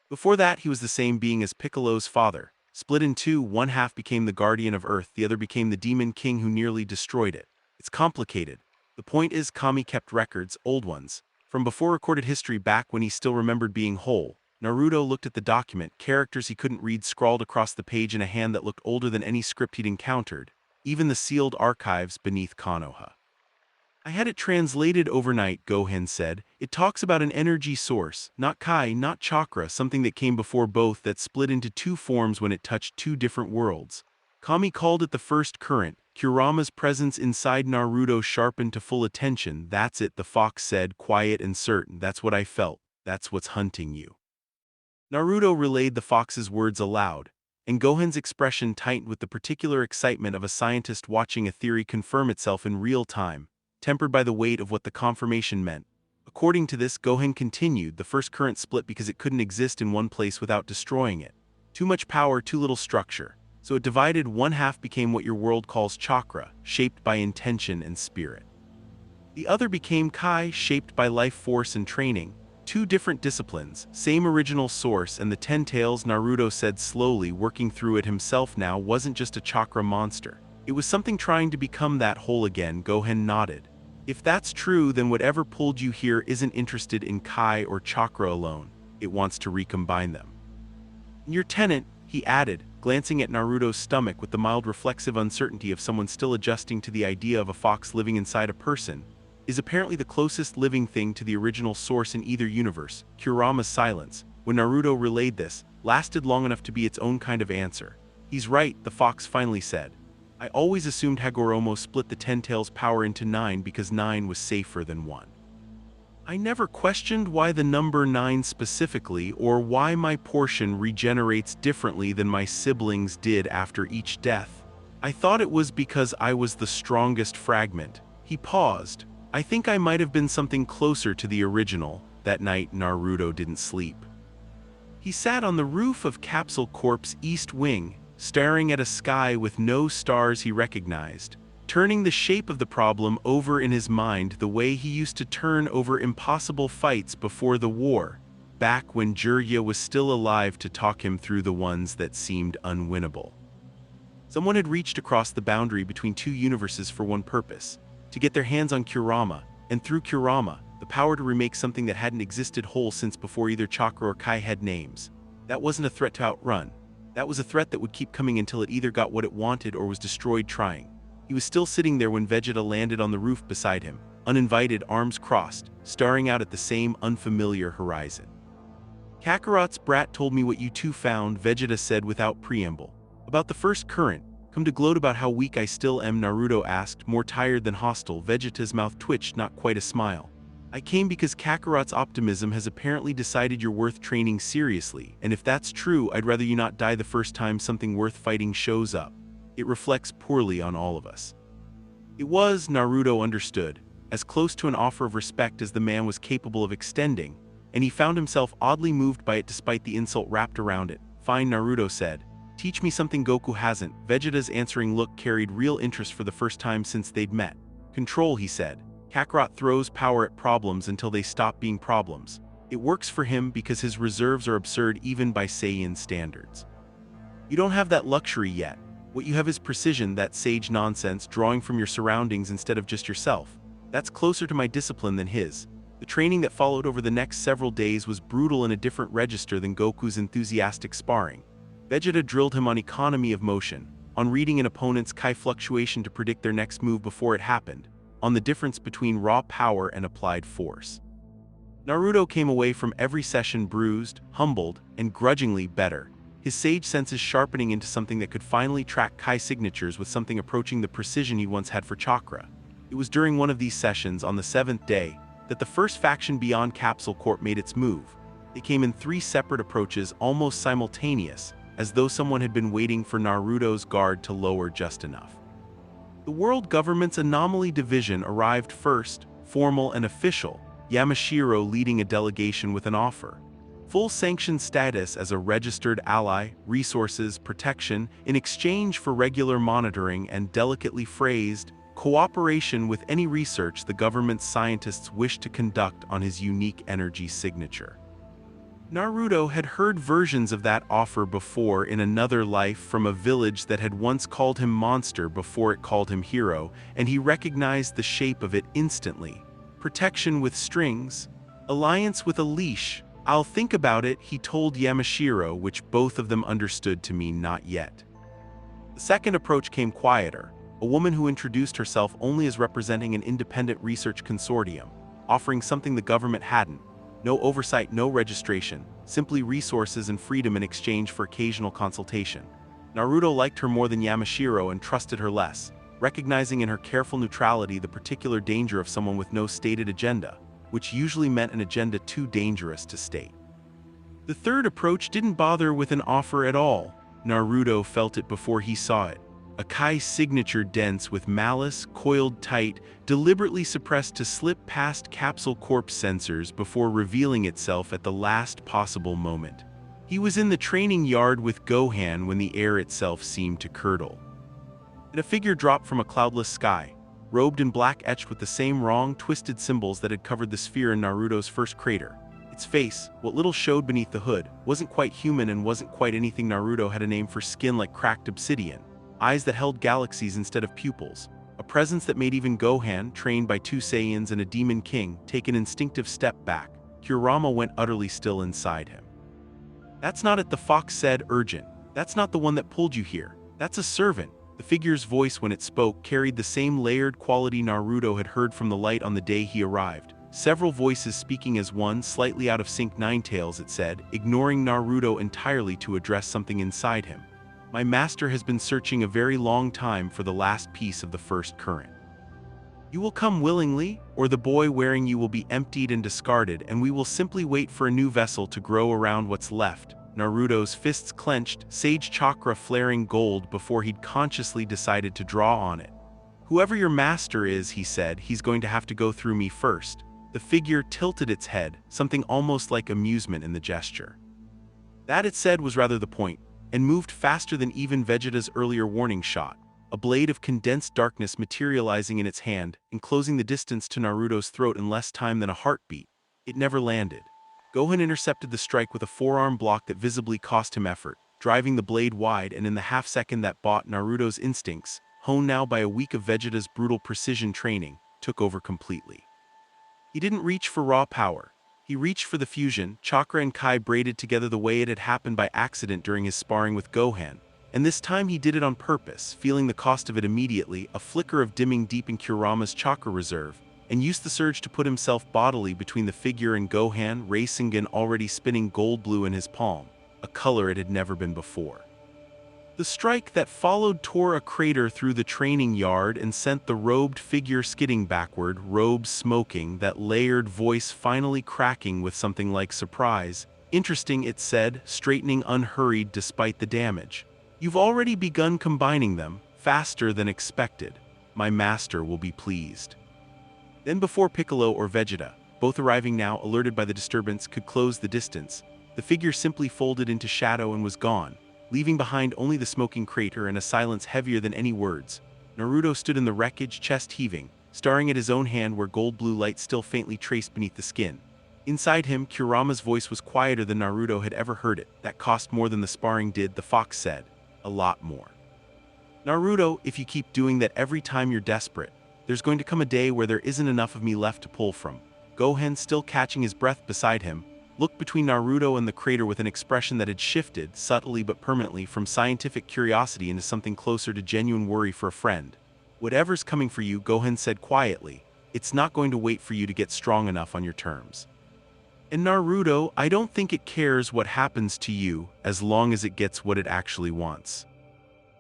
Before that, he was the same being as Piccolo's father, Split in two, one half became the guardian of Earth, the other became the demon king who nearly destroyed it. It's complicated. The point is, Kami kept records, old ones, from before recorded history back when he still remembered being whole. Naruto looked at the document, characters he couldn't read scrawled across the page in a hand that looked older than any script he'd encountered, even the sealed archives beneath Konoha. I had it translated overnight, Gohan said. It talks about an energy source, not Kai, not Chakra, something that came before both that split into two forms when it touched two different worlds. Kami called it the first current. Kurama's presence inside Naruto sharpened to full attention. That's it, the fox said, quiet and certain. That's what I felt. That's what's hunting you. Naruto relayed the fox's words aloud, and Gohan's expression tightened with the particular excitement of a scientist watching a theory confirm itself in real time, tempered by the weight of what the confirmation meant. According to this, Gohan continued, the first current split because it couldn't exist in one place without destroying it. Too much power, too little structure. So it divided, one half became what your world calls chakra, shaped by intention and spirit. The other became Kai, shaped by life force and training. Two different disciplines, same original source, and the 10 tails, Naruto said slowly, working through it himself now, wasn't just a chakra monster. It was something trying to become that whole again. Gohan nodded. If that's true, then whatever pulled you here isn't interested in Kai or Chakra alone. It wants to recombine them. Your tenant, he added, glancing at Naruto's stomach with the mild reflexive uncertainty of someone still adjusting to the idea of a fox living inside a person, is apparently the closest living thing to the original source in either universe. Kurama's silence, when Naruto relayed this, lasted long enough to be its own kind of answer. He's right, the fox finally said. I always assumed Hagoromo split the 10 tails power into 9 because 9 was safer than 1. I never questioned why the number 9 specifically, or why my portion regenerates differently than my siblings did after each death. I thought it was because I was the strongest fragment. He paused. I think I might have been something closer to the original. That night, Naruto didn't sleep. He sat on the roof of Capsule Corp's East Wing, staring at a sky with no stars he recognized, turning the shape of the problem over in his mind the way he used to turn over impossible fights before the war, back when Jiraiya was still alive to talk him through the ones that seemed unwinnable. Someone had reached across the boundary between two universes for one purpose, to get their hands on Kurama, and through Kurama, the power to remake something that hadn't existed whole since before either Chakra or Kai had names. That wasn't a threat to outrun. That was a threat that would keep coming until it either got what it wanted or was destroyed trying. He was still sitting there when Vegeta landed on the roof beside him, uninvited, arms crossed, staring out at the same unfamiliar horizon. Kakarot's brat told me what you two found, Vegeta said without preamble. About the first current, come to gloat about how weak I still am, Naruto asked, more tired than hostile. Vegeta's mouth twitched, not quite a smile. I came because Kakarot's optimism has apparently decided you're worth training seriously, and if that's true, I'd rather you not die the first time something worth fighting shows up. It reflects poorly on all of us. It was, Naruto understood, as close to an offer of respect as the man was capable of extending, and he found himself oddly moved by it despite the insult wrapped around it. Fine, Naruto said. Teach me something Goku hasn't. Vegeta's answering look carried real interest for the first time since they'd met. Control, he said. Kakarot throws power at problems until they stop being problems. It works for him because his reserves are absurd even by Saiyan standards. You don't have that luxury yet. What you have is precision, that sage nonsense, drawing from your surroundings instead of just yourself. That's closer to my discipline than his. The training that followed over the next several days was brutal in a different register than Goku's enthusiastic sparring. Vegeta drilled him on economy of motion, on reading an opponent's Kai fluctuation to predict their next move before it happened, on the difference between raw power and applied force. Naruto came away from every session bruised, humbled, and grudgingly better, his sage senses sharpening into something that could finally track Kai signatures with something approaching the precision he once had for Chakra. It was during one of these sessions, on the 7th day, that the first faction beyond Capsule Corp made its move. It came in 3 separate approaches, almost simultaneous, as though someone had been waiting for Naruto's guard to lower just enough. The World Government's Anomaly Division arrived first, formal and official, Yamashiro leading a delegation with an offer. Full sanction status as a registered ally, resources, protection, in exchange for regular monitoring and delicately phrased, cooperation with any research the government's scientists wish to conduct on his unique energy signature. Naruto had heard versions of that offer before in another life from a village that had once called him monster before it called him hero, and he recognized the shape of it instantly. Protection with strings, alliance with a leash. I'll think about it, he told Yamashiro, which both of them understood to mean not yet. The second approach came quieter, a woman who introduced herself only as representing an independent research consortium, offering something the government hadn't. No oversight, no registration, simply resources and freedom in exchange for occasional consultation. Naruto liked her more than Yamashiro and trusted her less, recognizing in her careful neutrality the particular danger of someone with no stated agenda, which usually meant an agenda too dangerous to state. The third approach didn't bother with an offer at all. Naruto felt it before he saw it. A Kai signature dense with malice, coiled tight, deliberately suppressed to slip past Capsule Corp's sensors before revealing itself at the last possible moment. He was in the training yard with Gohan when the air itself seemed to curdle. And a figure dropped from a cloudless sky, robed in black etched with the same wrong, twisted symbols that had covered the sphere in Naruto's first crater. Its face, what little showed beneath the hood, wasn't quite human and wasn't quite anything Naruto had a name for skin like cracked obsidian. Eyes that held galaxies instead of pupils, a presence that made even Gohan, trained by two Saiyans and a Demon King, take an instinctive step back. Kurama went utterly still inside him. "That's not it," the fox said, urgent. "That's not the one that pulled you here. That's a servant." The figure's voice when it spoke carried the same layered quality Naruto had heard from the light on the day he arrived. Several voices speaking as one, slightly out of sync. Ninetales, it said, ignoring Naruto entirely to address something inside him. "My master has been searching a very long time for the last piece of the first current. You will come willingly, or the boy wearing you will be emptied and discarded, and we will simply wait for a new vessel to grow around what's left." Naruto's fists clenched, sage chakra flaring gold before he'd consciously decided to draw on it. "Whoever your master is," he said, "he's going to have to go through me first." The figure tilted its head, something almost like amusement in the gesture. That, it said, was rather the point, and moved faster than even Vegeta's earlier warning shot, a blade of condensed darkness materializing in its hand, enclosing the distance to Naruto's throat in less time than a heartbeat. It never landed. Gohan intercepted the strike with a forearm block that visibly cost him effort, driving the blade wide, and in the half-second that bought, Naruto's instincts, honed now by a week of Vegeta's brutal precision training, took over completely. He didn't reach for raw power. He reached for the fusion, Chakra and Kai braided together the way it had happened by accident during his sparring with Gohan, and this time he did it on purpose, feeling the cost of it immediately, a flicker of dimming deep in Kurama's chakra reserve, and used the surge to put himself bodily between the figure and Gohan, Rasengan already spinning gold blue in his palm, a color it had never been before. The strike that followed tore a crater through the training yard and sent the robed figure skidding backward, robes smoking, that layered voice finally cracking with something like surprise. "Interesting," it said, straightening unhurried despite the damage. "You've already begun combining them, faster than expected. My master will be pleased." Then before Piccolo or Vegeta, both arriving now, alerted by the disturbance, could close the distance, the figure simply folded into shadow and was gone, leaving behind only the smoking crater and a silence heavier than any words. Naruto stood in the wreckage, chest heaving, staring at his own hand where gold blue light still faintly traced beneath the skin. Inside him, Kurama's voice was quieter than Naruto had ever heard it. "That cost more than the sparring did," the fox said. "A lot more. Naruto, if you keep doing that every time you're desperate, there's going to come a day where there isn't enough of me left to pull from." Gohan, still catching his breath beside him, looked between Naruto and the crater with an expression that had shifted, subtly but permanently, from scientific curiosity into something closer to genuine worry for a friend. "Whatever's coming for you," Gohan said quietly, "it's not going to wait for you to get strong enough on your terms. And Naruto, I don't think it cares what happens to you, as long as it gets what it actually wants."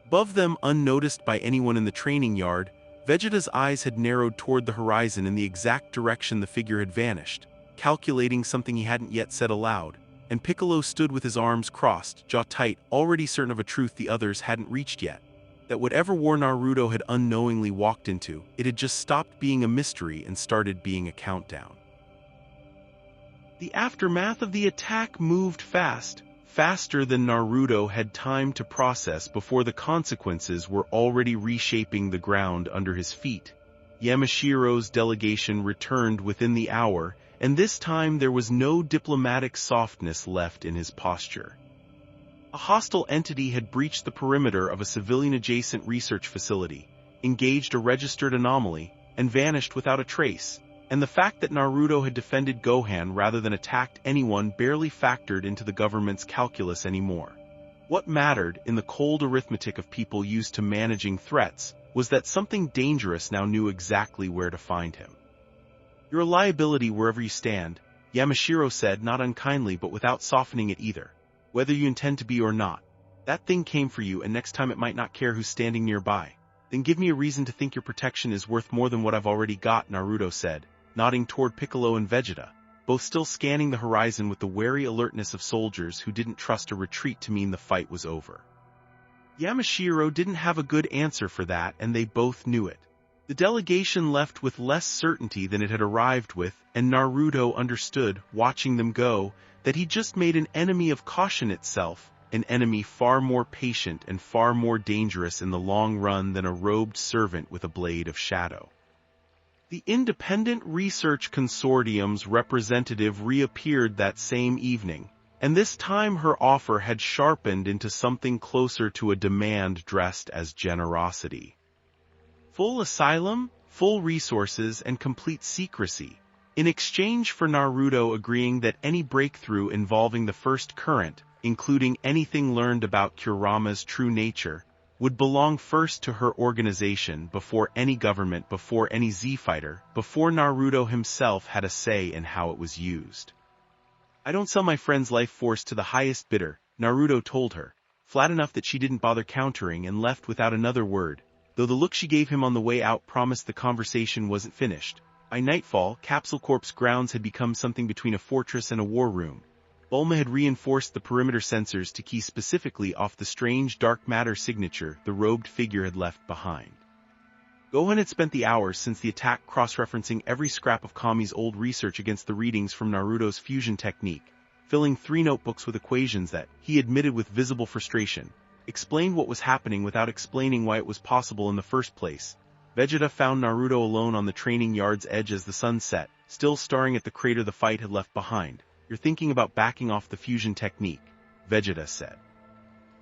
Above them, unnoticed by anyone in the training yard, Vegeta's eyes had narrowed toward the horizon in the exact direction the figure had vanished, calculating something he hadn't yet said aloud, and Piccolo stood with his arms crossed, jaw tight, already certain of a truth the others hadn't reached yet. That whatever war Naruto had unknowingly walked into, it had just stopped being a mystery and started being a countdown. The aftermath of the attack moved fast, faster than Naruto had time to process before the consequences were already reshaping the ground under his feet. Yamashiro's delegation returned within the hour, and this time there was no diplomatic softness left in his posture. A hostile entity had breached the perimeter of a civilian-adjacent research facility, engaged a registered anomaly, and vanished without a trace, and the fact that Naruto had defended Gohan rather than attacked anyone barely factored into the government's calculus anymore. What mattered, in the cold arithmetic of people used to managing threats, was that something dangerous now knew exactly where to find him. "You're a liability wherever you stand," Yamashiro said, not unkindly but without softening it either. "Whether you intend to be or not. That thing came for you, and next time it might not care who's standing nearby. Then give me a reason to think your protection is worth more than what I've already got," Naruto said, nodding toward Piccolo and Vegeta, both still scanning the horizon with the wary alertness of soldiers who didn't trust a retreat to mean the fight was over. Yamashiro didn't have a good answer for that, and they both knew it. The delegation left with less certainty than it had arrived with, and Naruto understood, watching them go, that he just made an enemy of caution itself, an enemy far more patient and far more dangerous in the long run than a robed servant with a blade of shadow. The Independent Research Consortium's representative reappeared that same evening, and this time her offer had sharpened into something closer to a demand dressed as generosity. Full asylum, full resources, and complete secrecy, in exchange for Naruto agreeing that any breakthrough involving the first current, including anything learned about Kurama's true nature, would belong first to her organization before any government, before any Z-fighter, before Naruto himself had a say in how it was used. "I don't sell my friend's life force to the highest bidder," Naruto told her, flat enough that she didn't bother countering, and left without another word, though the look she gave him on the way out promised the conversation wasn't finished. By nightfall, Capsule Corp's grounds had become something between a fortress and a war room. Bulma had reinforced the perimeter sensors to key specifically off the strange dark matter signature the robed figure had left behind. Gohan had spent the hours since the attack cross-referencing every scrap of Kami's old research against the readings from Naruto's fusion technique, filling 3 notebooks with equations that, he admitted with visible frustration, explained what was happening without explaining why it was possible in the first place. Vegeta found Naruto alone on the training yard's edge as the sun set, still staring at the crater the fight had left behind. "You're thinking about backing off the fusion technique," Vegeta said.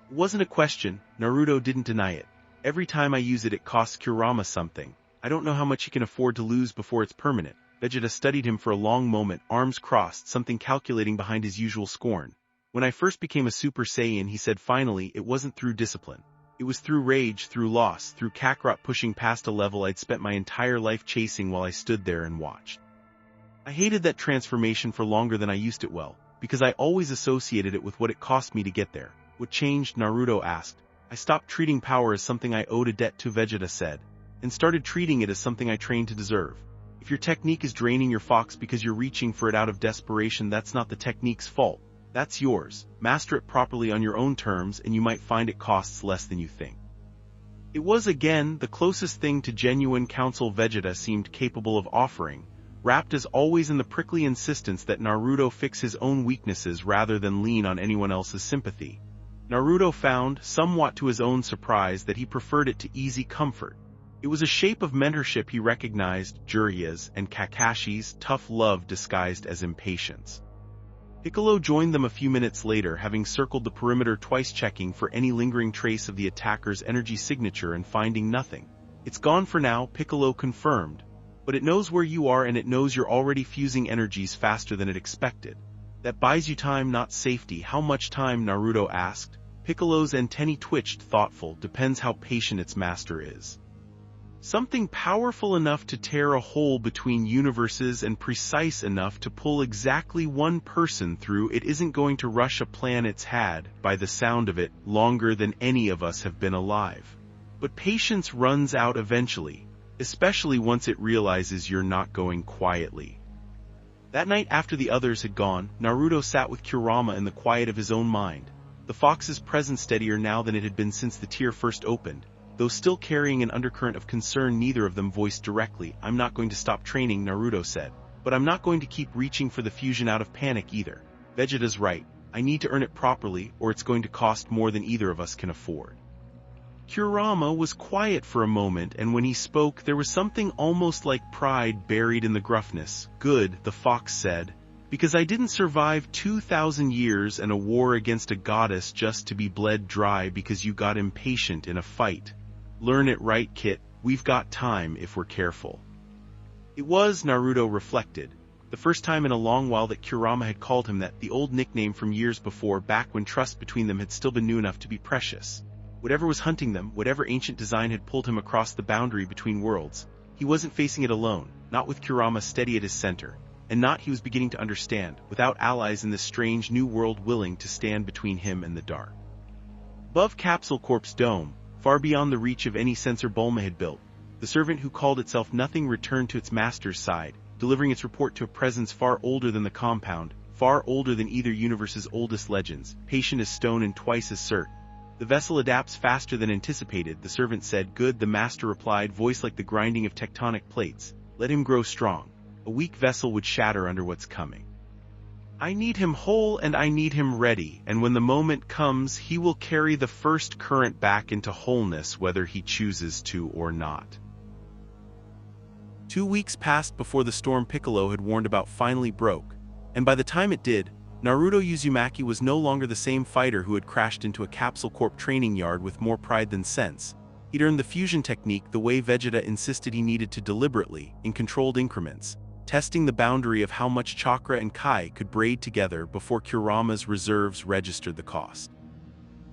It wasn't a question, Naruto didn't deny it. "Every time I use it, it costs Kurama something. I don't know how much he can afford to lose before it's permanent." Vegeta studied him for a long moment, arms crossed, something calculating behind his usual scorn. "When I first became a Super Saiyan," he said finally, "it wasn't through discipline. It was through rage, through loss, through Kakarot pushing past a level I'd spent my entire life chasing while I stood there and watched. I hated that transformation for longer than I used it well, because I always associated it with what it cost me to get there." "What changed?" Naruto asked. "I stopped treating power as something I owed a debt to," Vegeta said, "and started treating it as something I trained to deserve. If your technique is draining your fox because you're reaching for it out of desperation, that's not the technique's fault. That's yours. Master it properly on your own terms and you might find it costs less than you think." It was again the closest thing to genuine counsel Vegeta seemed capable of offering, wrapped as always in the prickly insistence that Naruto fix his own weaknesses rather than lean on anyone else's sympathy. Naruto found, somewhat to his own surprise, that he preferred it to easy comfort. It was a shape of mentorship he recognized, Jiraiya's and Kakashi's tough love disguised as impatience. Piccolo joined them a few minutes later, having circled the perimeter twice, checking for any lingering trace of the attacker's energy signature and finding nothing. "It's gone for now," Piccolo confirmed. "But it knows where you are and it knows you're already fusing energies faster than it expected. That buys you time, not safety." "How much time?" Naruto asked. Piccolo's antennae twitched, thoughtful. "Depends how patient its master is. Something powerful enough to tear a hole between universes and precise enough to pull exactly one person through it isn't going to rush a plan it's had, by the sound of it, longer than any of us have been alive. But patience runs out eventually, especially once it realizes you're not going quietly." That night after the others had gone, Naruto sat with Kurama in the quiet of his own mind. The fox's presence steadier now than it had been since the tier first opened, though still carrying an undercurrent of concern neither of them voiced directly. "I'm not going to stop training," Naruto said, "but I'm not going to keep reaching for the fusion out of panic either. Vegeta's right, I need to earn it properly or it's going to cost more than either of us can afford." Kurama was quiet for a moment, and when he spoke there was something almost like pride buried in the gruffness. "Good," the fox said, "because I didn't survive 2,000 years and a war against a goddess just to be bled dry because you got impatient in a fight. Learn it right, kid. We've got time if we're careful." It was, Naruto reflected, the first time in a long while that Kurama had called him that, the old nickname from years before, back when trust between them had still been new enough to be precious. Whatever was hunting them, whatever ancient design had pulled him across the boundary between worlds, he wasn't facing it alone, not with Kurama steady at his center, and not, he was beginning to understand, without allies in this strange new world willing to stand between him and the dark. Above Capsule Corp's dome, far beyond the reach of any sensor Bulma had built, the servant who called itself Nothing returned to its master's side, delivering its report to a presence far older than the compound, far older than either universe's oldest legends, patient as stone and twice as certain. "The vessel adapts faster than anticipated," the servant said. "Good," the master replied, voice like the grinding of tectonic plates. "Let him grow strong. A weak vessel would shatter under what's coming. I need him whole and I need him ready, and when the moment comes he will carry the first current back into wholeness whether he chooses to or not." 2 weeks passed before the storm Piccolo had warned about finally broke, and by the time it did, Naruto Uzumaki was no longer the same fighter who had crashed into a Capsule Corp training yard with more pride than sense. He'd earned the fusion technique the way Vegeta insisted he needed to, deliberately, in controlled increments, testing the boundary of how much chakra and kai could braid together before Kurama's reserves registered the cost.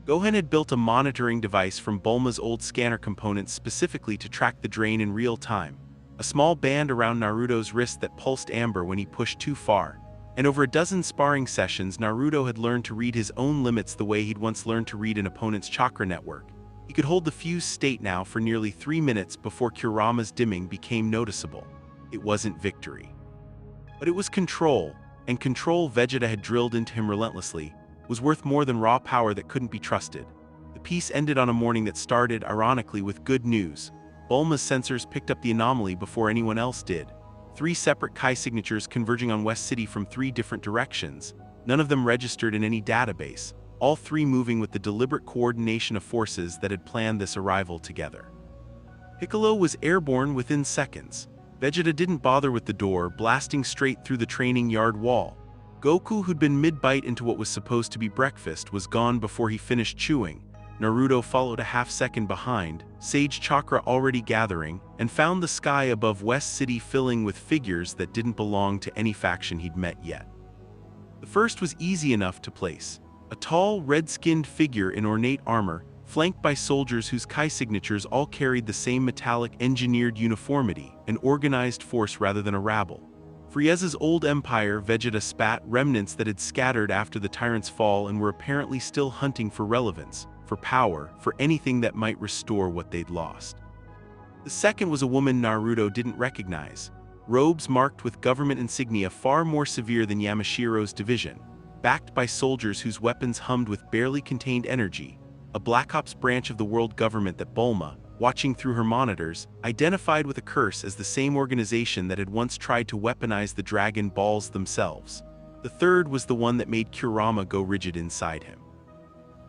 Gohan had built a monitoring device from Bulma's old scanner components specifically to track the drain in real time, a small band around Naruto's wrist that pulsed amber when he pushed too far, and over a dozen sparring sessions Naruto had learned to read his own limits the way he'd once learned to read an opponent's chakra network. He could hold the fused state now for nearly 3 minutes before Kurama's dimming became noticeable. It wasn't victory. But it was control, and control Vegeta had drilled into him relentlessly was worth more than raw power that couldn't be trusted. The piece ended on a morning that started, ironically, with good news. Bulma's sensors picked up the anomaly before anyone else did. 3 separate Kai signatures converging on West City from 3 different directions, none of them registered in any database, all 3 moving with the deliberate coordination of forces that had planned this arrival together. Piccolo was airborne within seconds. Vegeta didn't bother with the door, blasting straight through the training yard wall. Goku, who'd been mid-bite into what was supposed to be breakfast, was gone before he finished chewing. Naruto followed a half-second behind, Sage Chakra already gathering, and found the sky above West City filling with figures that didn't belong to any faction he'd met yet. The first was easy enough to place. A tall, red-skinned figure in ornate armor, flanked by soldiers whose Kai signatures all carried the same metallic engineered uniformity, an organized force rather than a rabble. Frieza's old empire, Vegeta spat, remnants that had scattered after the tyrant's fall and were apparently still hunting for relevance, for power, for anything that might restore what they'd lost. The second was a woman Naruto didn't recognize. Robes marked with government insignia far more severe than Yamashiro's division, backed by soldiers whose weapons hummed with barely contained energy, a Black Ops branch of the world government that Bulma, watching through her monitors, identified with a curse as the same organization that had once tried to weaponize the Dragon Balls themselves. The third was the one that made Kurama go rigid inside him.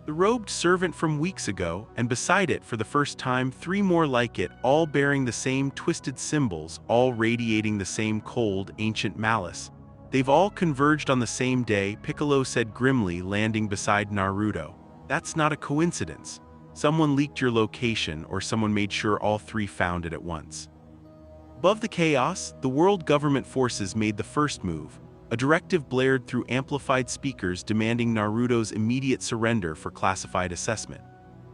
The robed servant from weeks ago, and beside it for the first time 3 more like it, all bearing the same twisted symbols, all radiating the same cold, ancient malice. "They've all converged on the same day," Piccolo said grimly, landing beside Naruto. "That's not a coincidence. Someone leaked your location, or someone made sure all 3 found it at once." Above the chaos, the world government forces made the first move. A directive blared through amplified speakers demanding Naruto's immediate surrender for classified assessment.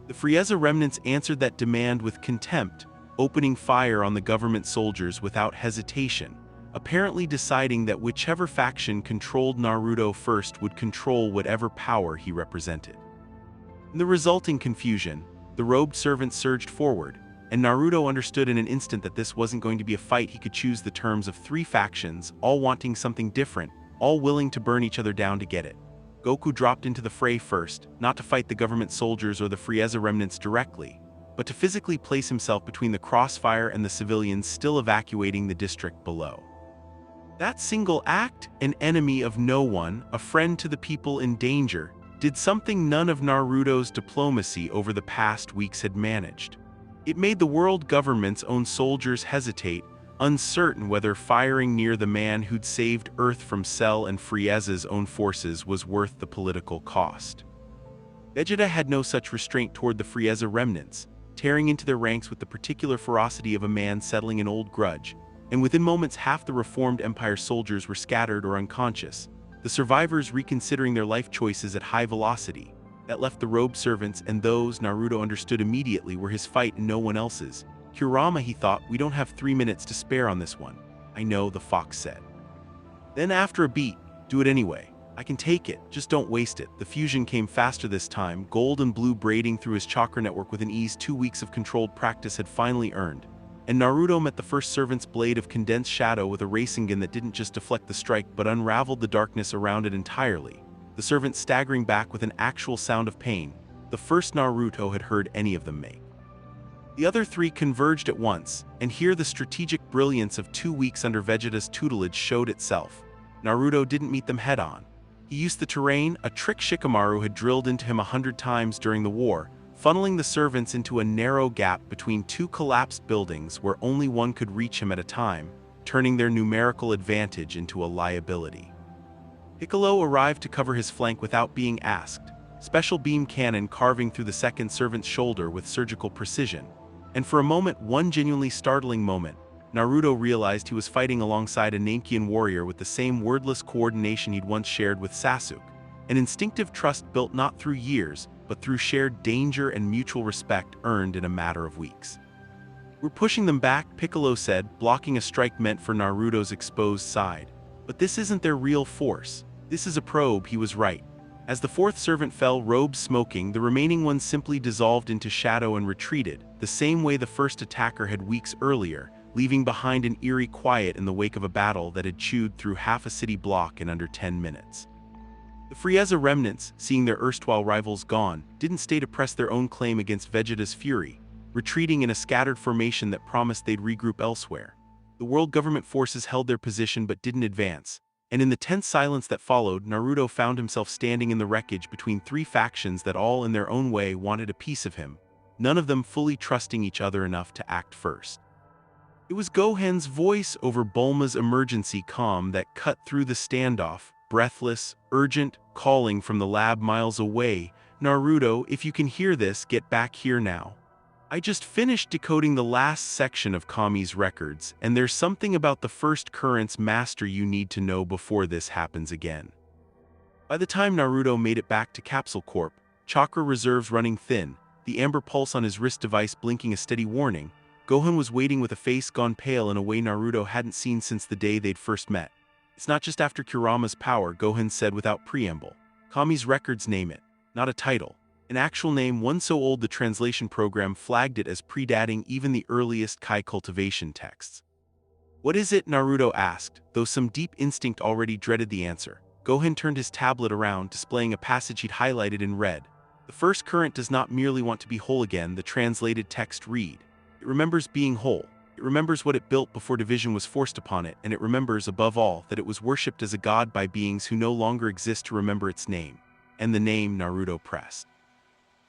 The Frieza remnants answered that demand with contempt, opening fire on the government soldiers without hesitation, apparently deciding that whichever faction controlled Naruto first would control whatever power he represented. In the resulting confusion, the robed servant surged forward, and Naruto understood in an instant that this wasn't going to be a fight he could choose the terms of 3 factions, all wanting something different, all willing to burn each other down to get it. Goku dropped into the fray first, not to fight the government soldiers or the Frieza remnants directly, but to physically place himself between the crossfire and the civilians still evacuating the district below. That single act, an enemy of no one, a friend to the people in danger, did something none of Naruto's diplomacy over the past weeks had managed. It made the world government's own soldiers hesitate, uncertain whether firing near the man who'd saved Earth from Cell and Frieza's own forces was worth the political cost. Vegeta had no such restraint toward the Frieza remnants, tearing into their ranks with the particular ferocity of a man settling an old grudge, and within moments half the reformed Empire soldiers were scattered or unconscious, the survivors reconsidering their life choices at high velocity. That left the robed servants and those Naruto understood immediately were his fight and no one else's. Kurama, he thought, we don't have 3 minutes to spare on this one. I know, the fox said. Then after a beat, do it anyway. I can take it, just don't waste it. The fusion came faster this time, gold and blue braiding through his chakra network with an ease 2 weeks of controlled practice had finally earned. And Naruto met the first servant's blade of condensed shadow with a Rasengan that didn't just deflect the strike but unraveled the darkness around it entirely, the servant staggering back with an actual sound of pain, the first Naruto had heard any of them make. The other three converged at once, and here the strategic brilliance of 2 weeks under Vegeta's tutelage showed itself. Naruto didn't meet them head-on. He used the terrain, a trick Shikamaru had drilled into him 100 times during the war, funneling the servants into a narrow gap between 2 collapsed buildings where only one could reach him at a time, turning their numerical advantage into a liability. Piccolo arrived to cover his flank without being asked, special beam cannon carving through the second servant's shoulder with surgical precision. And for a moment, one genuinely startling moment, Naruto realized he was fighting alongside a Namekian warrior with the same wordless coordination he'd once shared with Sasuke, an instinctive trust built not through years, but through shared danger and mutual respect earned in a matter of weeks. We're pushing them back, Piccolo said, blocking a strike meant for Naruto's exposed side. But this isn't their real force. This is a probe, he was right. As the fourth servant fell, robes smoking, the remaining ones simply dissolved into shadow and retreated, the same way the first attacker had weeks earlier, leaving behind an eerie quiet in the wake of a battle that had chewed through half a city block in under 10 minutes. The Frieza remnants, seeing their erstwhile rivals gone, didn't stay to press their own claim against Vegeta's fury, retreating in a scattered formation that promised they'd regroup elsewhere. The world government forces held their position but didn't advance, and in the tense silence that followed, Naruto found himself standing in the wreckage between 3 factions that all in their own way wanted a piece of him, none of them fully trusting each other enough to act first. It was Gohan's voice over Bulma's emergency comm that cut through the standoff, breathless, urgent, calling from the lab miles away, "Naruto, if you can hear this, get back here now. I just finished decoding the last section of Kami's records, and there's something about the first current's master you need to know before this happens again." By the time Naruto made it back to Capsule Corp, chakra reserves running thin, the amber pulse on his wrist device blinking a steady warning, Gohan was waiting with a face gone pale in a way Naruto hadn't seen since the day they'd first met. "It's not just after Kurama's power," Gohan said without preamble. "Kami's records name it, not a title. An actual name, one so old the translation program flagged it as predating even the earliest Kai cultivation texts." "What is it?" Naruto asked, though some deep instinct already dreaded the answer. Gohan turned his tablet around, displaying a passage he'd highlighted in red. "The first current does not merely want to be whole again," the translated text read. "It remembers being whole. It remembers what it built before division was forced upon it, and it remembers, above all, that it was worshipped as a god by beings who no longer exist to remember its name." And the name Naruto pressed.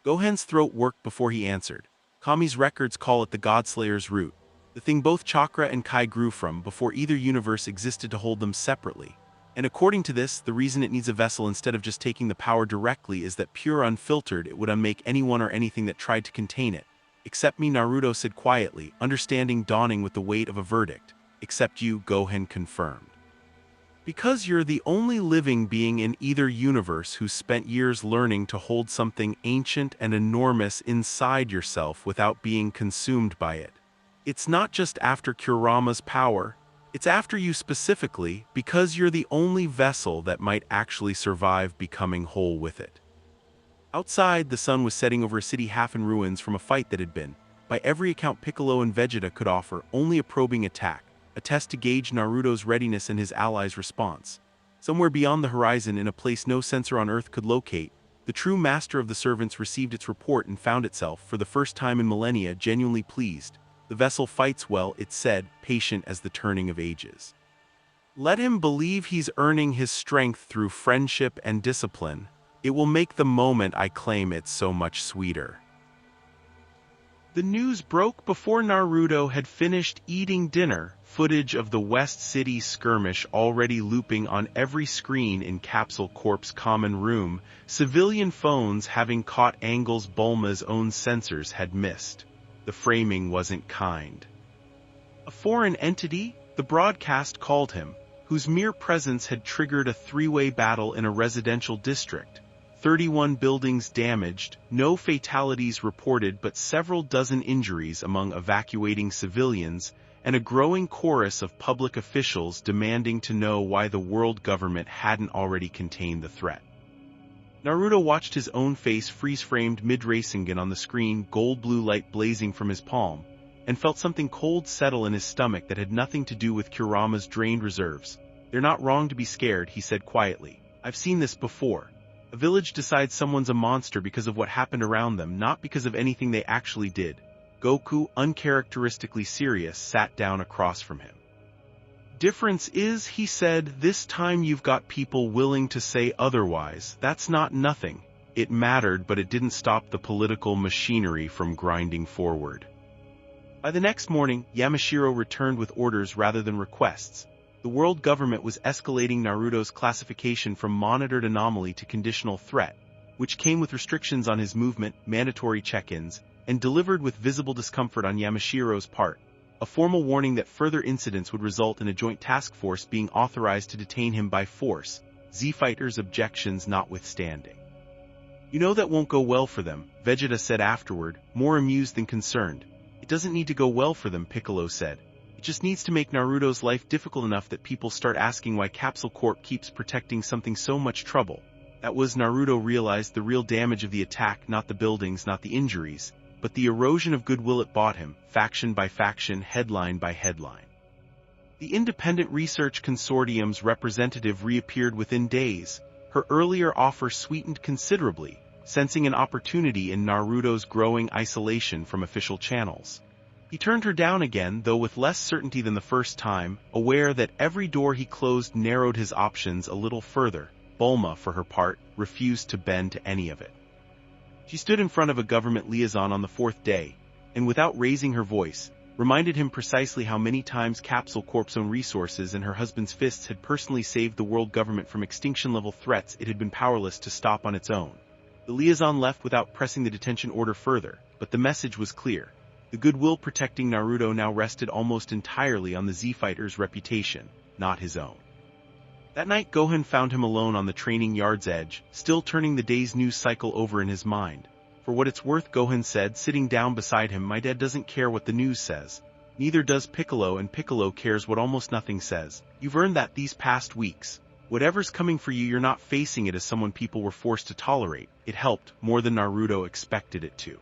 Gohan's throat worked before he answered. "Kami's records call it the Godslayer's root, the thing both Chakra and Kai grew from before either universe existed to hold them separately. And according to this, the reason it needs a vessel instead of just taking the power directly is that pure unfiltered it would unmake anyone or anything that tried to contain it. Except me," Naruto said quietly, understanding dawning with the weight of a verdict. "Except you," Gohan confirmed. "Because you're the only living being in either universe who's spent years learning to hold something ancient and enormous inside yourself without being consumed by it. It's not just after Kurama's power, it's after you specifically, because you're the only vessel that might actually survive becoming whole with it." Outside, the sun was setting over a city half in ruins from a fight that had been, by every account Piccolo and Vegeta could offer, only a probing attack, a test to gauge Naruto's readiness and his allies' response. Somewhere beyond the horizon, in a place no sensor on Earth could locate, the true master of the servants received its report and found itself, for the first time in millennia, genuinely pleased. "The vessel fights well," it said, patient as the turning of ages. "Let him believe he's earning his strength through friendship and discipline. It will make the moment I claim it so much sweeter. The news broke before Naruto had finished eating dinner, footage of the West City skirmish already looping on every screen in Capsule Corp's common room, civilian phones having caught angles Bulma's own sensors had missed. The framing wasn't kind. A foreign entity, the broadcast called him, whose mere presence had triggered a three-way battle in a residential district. 31 buildings damaged, no fatalities reported but several dozen injuries among evacuating civilians, and a growing chorus of public officials demanding to know why the world government hadn't already contained the threat. Naruto watched his own face freeze-framed mid-Rasengan on the screen, gold-blue light blazing from his palm, and felt something cold settle in his stomach that had nothing to do with Kurama's drained reserves. "They're not wrong to be scared," he said quietly. "I've seen this before. A village decides someone's a monster because of what happened around them, not because of anything they actually did." Goku, uncharacteristically serious, sat down across from him. "Difference is," he said, "this time you've got people willing to say otherwise. That's not nothing. It mattered, but it didn't stop the political machinery from grinding forward." By the next morning, Yamashiro returned with orders rather than requests. The world government was escalating Naruto's classification from monitored anomaly to conditional threat, which came with restrictions on his movement, mandatory check-ins, and delivered with visible discomfort on Yamashiro's part, a formal warning that further incidents would result in a joint task force being authorized to detain him by force, Z-Fighter's objections notwithstanding. "You know that won't go well for them," Vegeta said afterward, more amused than concerned. "It doesn't need to go well for them," Piccolo said. "It just needs to make Naruto's life difficult enough that people start asking why Capsule Corp keeps protecting something so much trouble." That was, Naruto realized, the real damage of the attack, not the buildings, not the injuries, but the erosion of goodwill it bought him, faction by faction, headline by headline. The Independent Research Consortium's representative reappeared within days, her earlier offer sweetened considerably, sensing an opportunity in Naruto's growing isolation from official channels. He turned her down again, though with less certainty than the first time, aware that every door he closed narrowed his options a little further. Bulma, for her part, refused to bend to any of it. She stood in front of a government liaison on the fourth day, and without raising her voice, reminded him precisely how many times Capsule Corp's own resources and her husband's fists had personally saved the world government from extinction-level threats it had been powerless to stop on its own. The liaison left without pressing the detention order further, but the message was clear. The goodwill protecting Naruto now rested almost entirely on the Z-Fighter's reputation, not his own. That night Gohan found him alone on the training yard's edge, still turning the day's news cycle over in his mind. "For what it's worth," Gohan said, sitting down beside him, "my dad doesn't care what the news says. Neither does Piccolo, and Piccolo cares what almost nothing says. You've earned that these past weeks. Whatever's coming for you, you're not facing it as someone people were forced to tolerate." It helped, more than Naruto expected it to.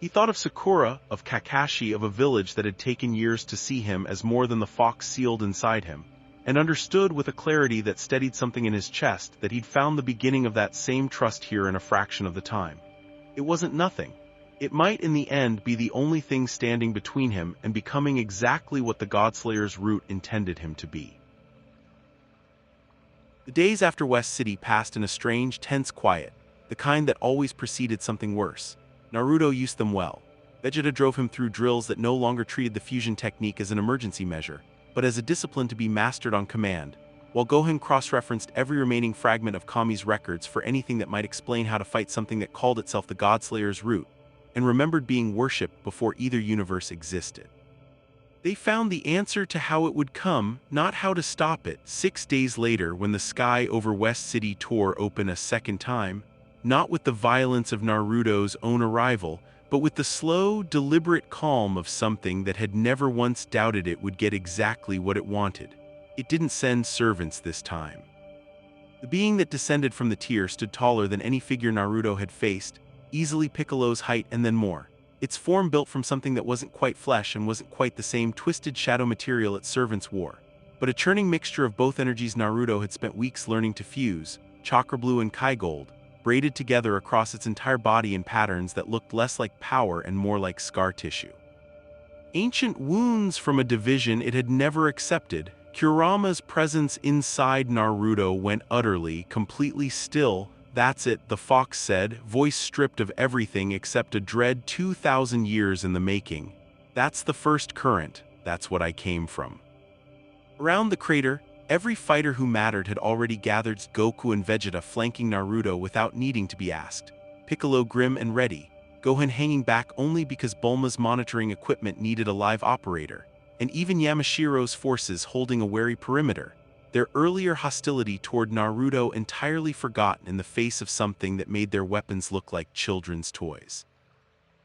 He thought of Sakura, of Kakashi, of a village that had taken years to see him as more than the fox sealed inside him, and understood with a clarity that steadied something in his chest that he'd found the beginning of that same trust here in a fraction of the time. It wasn't nothing. It might in the end be the only thing standing between him and becoming exactly what the Godslayer's root intended him to be. The days after West City passed in a strange, tense quiet, the kind that always preceded something worse. Naruto used them well. Vegeta drove him through drills that no longer treated the fusion technique as an emergency measure, but as a discipline to be mastered on command, while Gohan cross-referenced every remaining fragment of Kami's records for anything that might explain how to fight something that called itself the Godslayer's root, and remembered being worshipped before either universe existed. They found the answer to how it would come, not how to stop it. 6 days later, when the sky over West City tore open a second time, not with the violence of Naruto's own arrival, but with the slow, deliberate calm of something that had never once doubted it would get exactly what it wanted. It didn't send servants this time. The being that descended from the tier stood taller than any figure Naruto had faced, easily Piccolo's height and then more. Its form built from something that wasn't quite flesh and wasn't quite the same twisted shadow material its servants wore, but a churning mixture of both energies Naruto had spent weeks learning to fuse, Chakra Blue and Kai Gold, braided together across its entire body in patterns that looked less like power and more like scar tissue. Ancient wounds from a division it had never accepted, Kurama's presence inside Naruto went utterly, completely still, That's it, the fox said, voice stripped of everything except a dread 2,000 years in the making. That's the first current, that's what I came from. Around the crater, every fighter who mattered had already gathered, Goku and Vegeta flanking Naruto without needing to be asked, Piccolo grim and ready, Gohan hanging back only because Bulma's monitoring equipment needed a live operator, and even Yamashiro's forces holding a wary perimeter, their earlier hostility toward Naruto entirely forgotten in the face of something that made their weapons look like children's toys.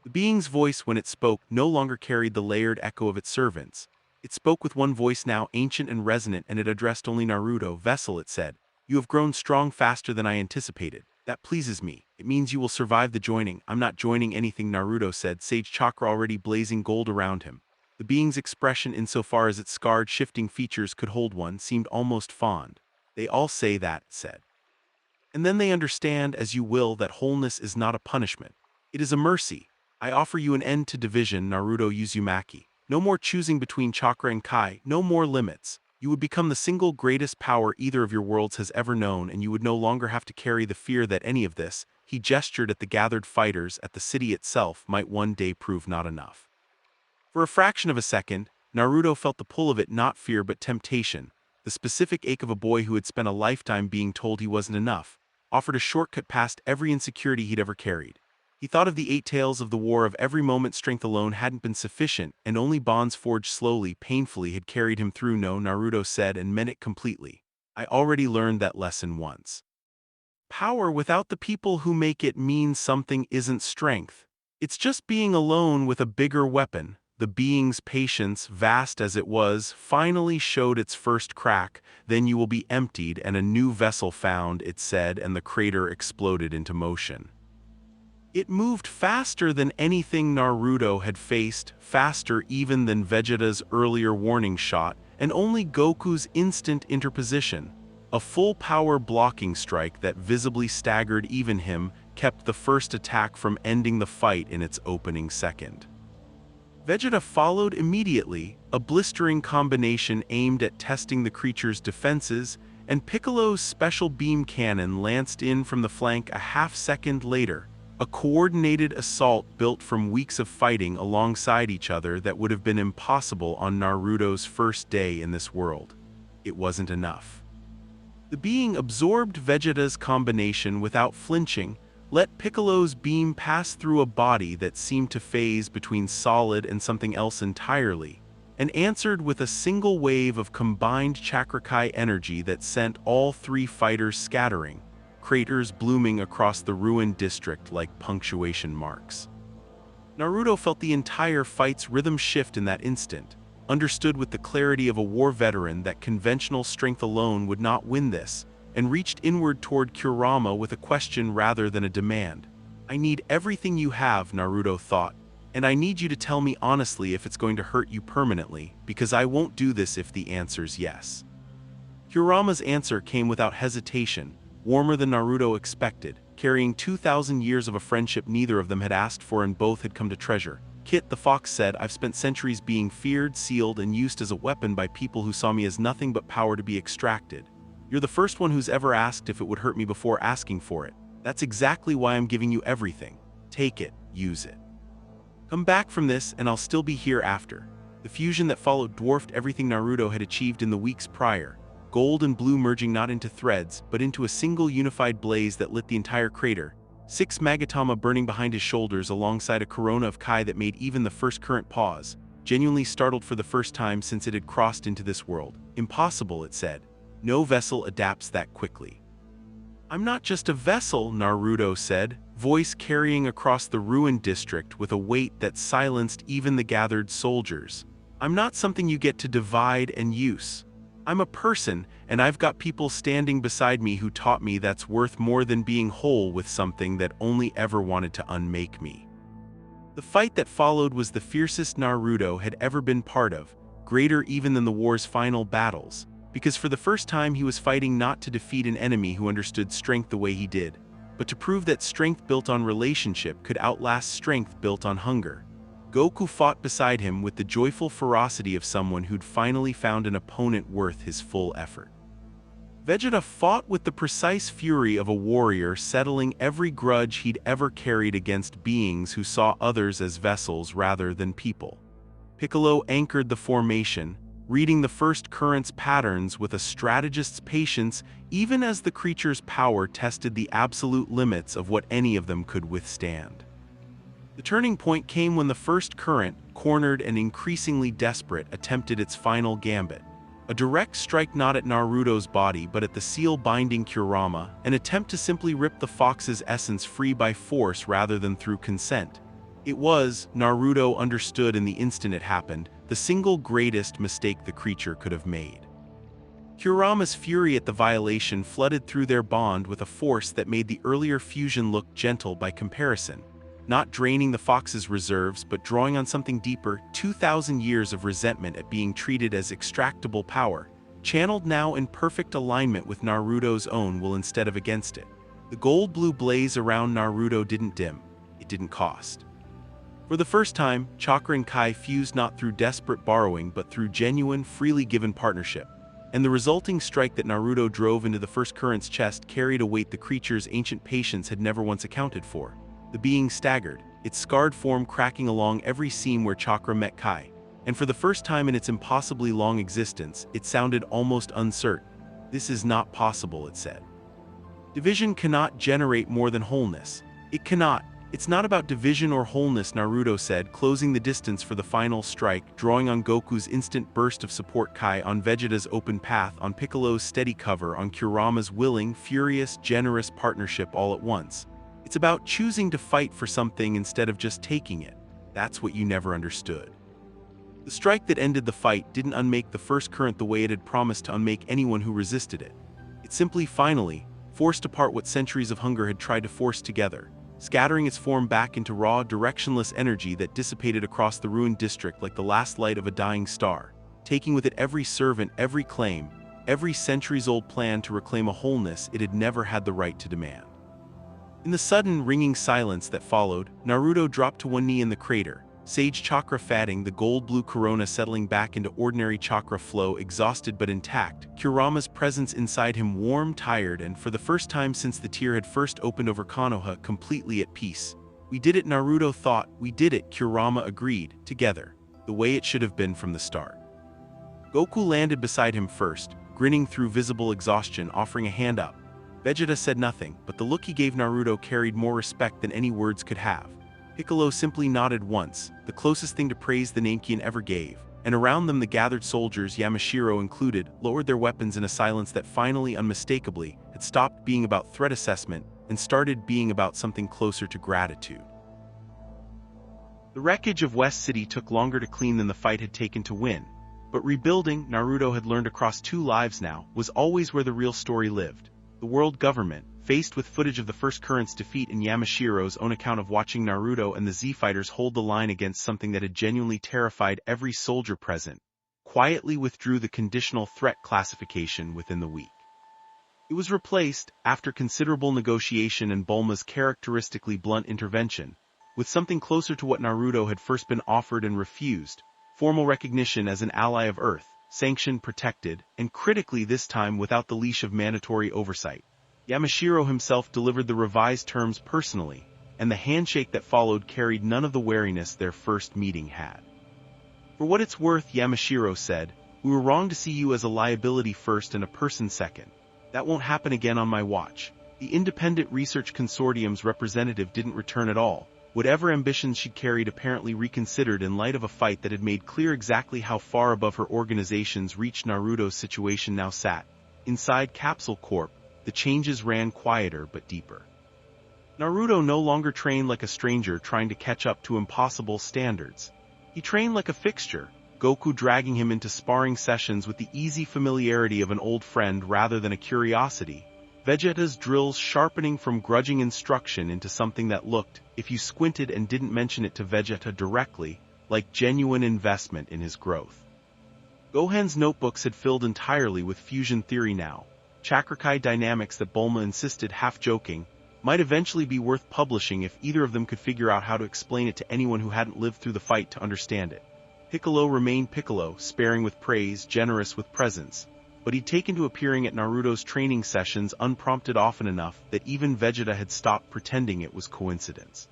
The being's voice, when it spoke, no longer carried the layered echo of its servants. It spoke with one voice now ancient and resonant, and it addressed only Naruto. Vessel, it said, you have grown strong faster than I anticipated. That pleases me. It means you will survive the joining. I'm not joining anything, Naruto said, sage chakra already blazing gold around him. The being's expression, insofar as its scarred, shifting features could hold one, seemed almost fond. They all say that, it said. And then they understand, as you will, that wholeness is not a punishment. It is a mercy. I offer you an end to division, Naruto Uzumaki. No more choosing between chakra and kai, no more limits. You would become the single greatest power either of your worlds has ever known, and you would no longer have to carry the fear that any of this, he gestured at the gathered fighters at the city itself, might one day prove not enough. For a fraction of a second, Naruto felt the pull of it, not fear but temptation, the specific ache of a boy who had spent a lifetime being told he wasn't enough, offered a shortcut past every insecurity he'd ever carried. He thought of the 8 tales of the war of every moment strength alone hadn't been sufficient, and only bonds forged slowly, painfully had carried him through. No, Naruto said, and meant it completely. I already learned that lesson once. Power without the people who make it mean something isn't strength. It's just being alone with a bigger weapon. The being's patience, vast as it was, finally showed its first crack. Then you will be emptied and a new vessel found, it said, and the crater exploded into motion. It moved faster than anything Naruto had faced, faster even than Vegeta's earlier warning shot, and only Goku's instant interposition. A full-power blocking strike that visibly staggered even him kept the first attack from ending the fight in its opening second. Vegeta followed immediately, a blistering combination aimed at testing the creature's defenses, and Piccolo's special beam cannon lanced in from the flank a half-second later, a coordinated assault built from weeks of fighting alongside each other that would have been impossible on Naruto's first day in this world. It wasn't enough. The being absorbed Vegeta's combination without flinching, let Piccolo's beam pass through a body that seemed to phase between solid and something else entirely, and answered with a single wave of combined Chakra energy that sent all 3 fighters scattering, craters blooming across the ruined district like punctuation marks. Naruto felt the entire fight's rhythm shift in that instant, understood with the clarity of a war veteran that conventional strength alone would not win this, and reached inward toward Kurama with a question rather than a demand. I need everything you have, Naruto thought, and I need you to tell me honestly if it's going to hurt you permanently, because I won't do this if the answer's yes. Kurama's answer came without hesitation, warmer than Naruto expected, carrying 2,000 years of a friendship neither of them had asked for and both had come to treasure. Kit, the fox said, I've spent centuries being feared, sealed, and used as a weapon by people who saw me as nothing but power to be extracted. You're the first one who's ever asked if it would hurt me before asking for it. That's exactly why I'm giving you everything. Take it, use it. Come back from this and I'll still be here after. The fusion that followed dwarfed everything Naruto had achieved in the weeks prior, gold and blue merging not into threads, but into a single unified blaze that lit the entire crater. 6 Magatama burning behind his shoulders alongside a corona of Kai that made even the first current pause, genuinely startled for the first time since it had crossed into this world. Impossible, it said. No vessel adapts that quickly. I'm not just a vessel, Naruto said, voice carrying across the ruined district with a weight that silenced even the gathered soldiers. I'm not something you get to divide and use. I'm a person, and I've got people standing beside me who taught me that's worth more than being whole with something that only ever wanted to unmake me. The fight that followed was the fiercest Naruto had ever been part of, greater even than the war's final battles, because for the first time he was fighting not to defeat an enemy who understood strength the way he did, but to prove that strength built on relationship could outlast strength built on hunger. Goku fought beside him with the joyful ferocity of someone who'd finally found an opponent worth his full effort. Vegeta fought with the precise fury of a warrior, settling every grudge he'd ever carried against beings who saw others as vessels rather than people. Piccolo anchored the formation, reading the first current's patterns with a strategist's patience, even as the creature's power tested the absolute limits of what any of them could withstand. The turning point came when the first current, cornered and increasingly desperate, attempted its final gambit. A direct strike not at Naruto's body but at the seal binding Kurama, an attempt to simply rip the fox's essence free by force rather than through consent. It was, Naruto understood in the instant it happened, the single greatest mistake the creature could have made. Kurama's fury at the violation flooded through their bond with a force that made the earlier fusion look gentle by comparison, not draining the fox's reserves but drawing on something deeper, 2,000 years of resentment at being treated as extractable power, channeled now in perfect alignment with Naruto's own will instead of against it. The gold-blue blaze around Naruto didn't dim, it didn't cost. For the first time, Chakra and Kai fused not through desperate borrowing but through genuine, freely given partnership, and the resulting strike that Naruto drove into the first current's chest carried a weight the creature's ancient patience had never once accounted for. The being staggered, its scarred form cracking along every seam where Chakra met Kai, and for the first time in its impossibly long existence, it sounded almost uncertain. "This is not possible," it said. "Division cannot generate more than wholeness. It cannot. It's not about division or wholeness," Naruto said, closing the distance for the final strike, drawing on Goku's instant burst of support, Kai on Vegeta's open path, on Piccolo's steady cover, on Kurama's willing, furious, generous partnership all at once. It's about choosing to fight for something instead of just taking it. That's what you never understood. The strike that ended the fight didn't unmake the first current the way it had promised to unmake anyone who resisted it. It simply, finally, forced apart what centuries of hunger had tried to force together, scattering its form back into raw, directionless energy that dissipated across the ruined district like the last light of a dying star, taking with it every servant, every claim, every centuries-old plan to reclaim a wholeness it had never had the right to demand. In the sudden, ringing silence that followed, Naruto dropped to one knee in the crater, sage chakra fatting, the gold-blue corona settling back into ordinary chakra flow, exhausted but intact, Kurama's presence inside him warm, tired, and for the first time since the tear had first opened over Konoha, completely at peace. "We did it," Naruto thought. "We did it," Kurama agreed, together, the way it should have been from the start. Goku landed beside him first, grinning through visible exhaustion, offering a hand up. Vegeta said nothing, but the look he gave Naruto carried more respect than any words could have. Piccolo simply nodded once, the closest thing to praise the Namekian ever gave, and around them the gathered soldiers, Yamashiro included, lowered their weapons in a silence that finally, unmistakably, had stopped being about threat assessment and started being about something closer to gratitude. The wreckage of West City took longer to clean than the fight had taken to win, but rebuilding, Naruto had learned across 2 lives now, was always where the real story lived. The world government, faced with footage of the first current's defeat and Yamashiro's own account of watching Naruto and the Z-fighters hold the line against something that had genuinely terrified every soldier present, quietly withdrew the conditional threat classification within the week. It was replaced, after considerable negotiation and Bulma's characteristically blunt intervention, with something closer to what Naruto had first been offered and refused: formal recognition as an ally of Earth, sanctioned, protected, and critically this time without the leash of mandatory oversight. Yamashiro himself delivered the revised terms personally, and the handshake that followed carried none of the wariness their first meeting had. "For what it's worth," Yamashiro said, "we were wrong to see you as a liability first and a person second. That won't happen again on my watch." The Independent Research Consortium's representative didn't return at all. Whatever ambitions she'd carried apparently reconsidered in light of a fight that had made clear exactly how far above her organization's reach Naruto's situation now sat. Inside Capsule Corp, the changes ran quieter but deeper. Naruto no longer trained like a stranger trying to catch up to impossible standards. He trained like a fixture, Goku dragging him into sparring sessions with the easy familiarity of an old friend rather than a curiosity, Vegeta's drills sharpening from grudging instruction into something that looked, if you squinted and didn't mention it to Vegeta directly, like genuine investment in his growth. Gohan's notebooks had filled entirely with fusion theory now. Chakrakai dynamics that Bulma insisted, half-joking, might eventually be worth publishing if either of them could figure out how to explain it to anyone who hadn't lived through the fight to understand it. Piccolo remained Piccolo, sparing with praise, generous with presence, but he'd taken to appearing at Naruto's training sessions unprompted often enough that even Vegeta had stopped pretending it was coincidence.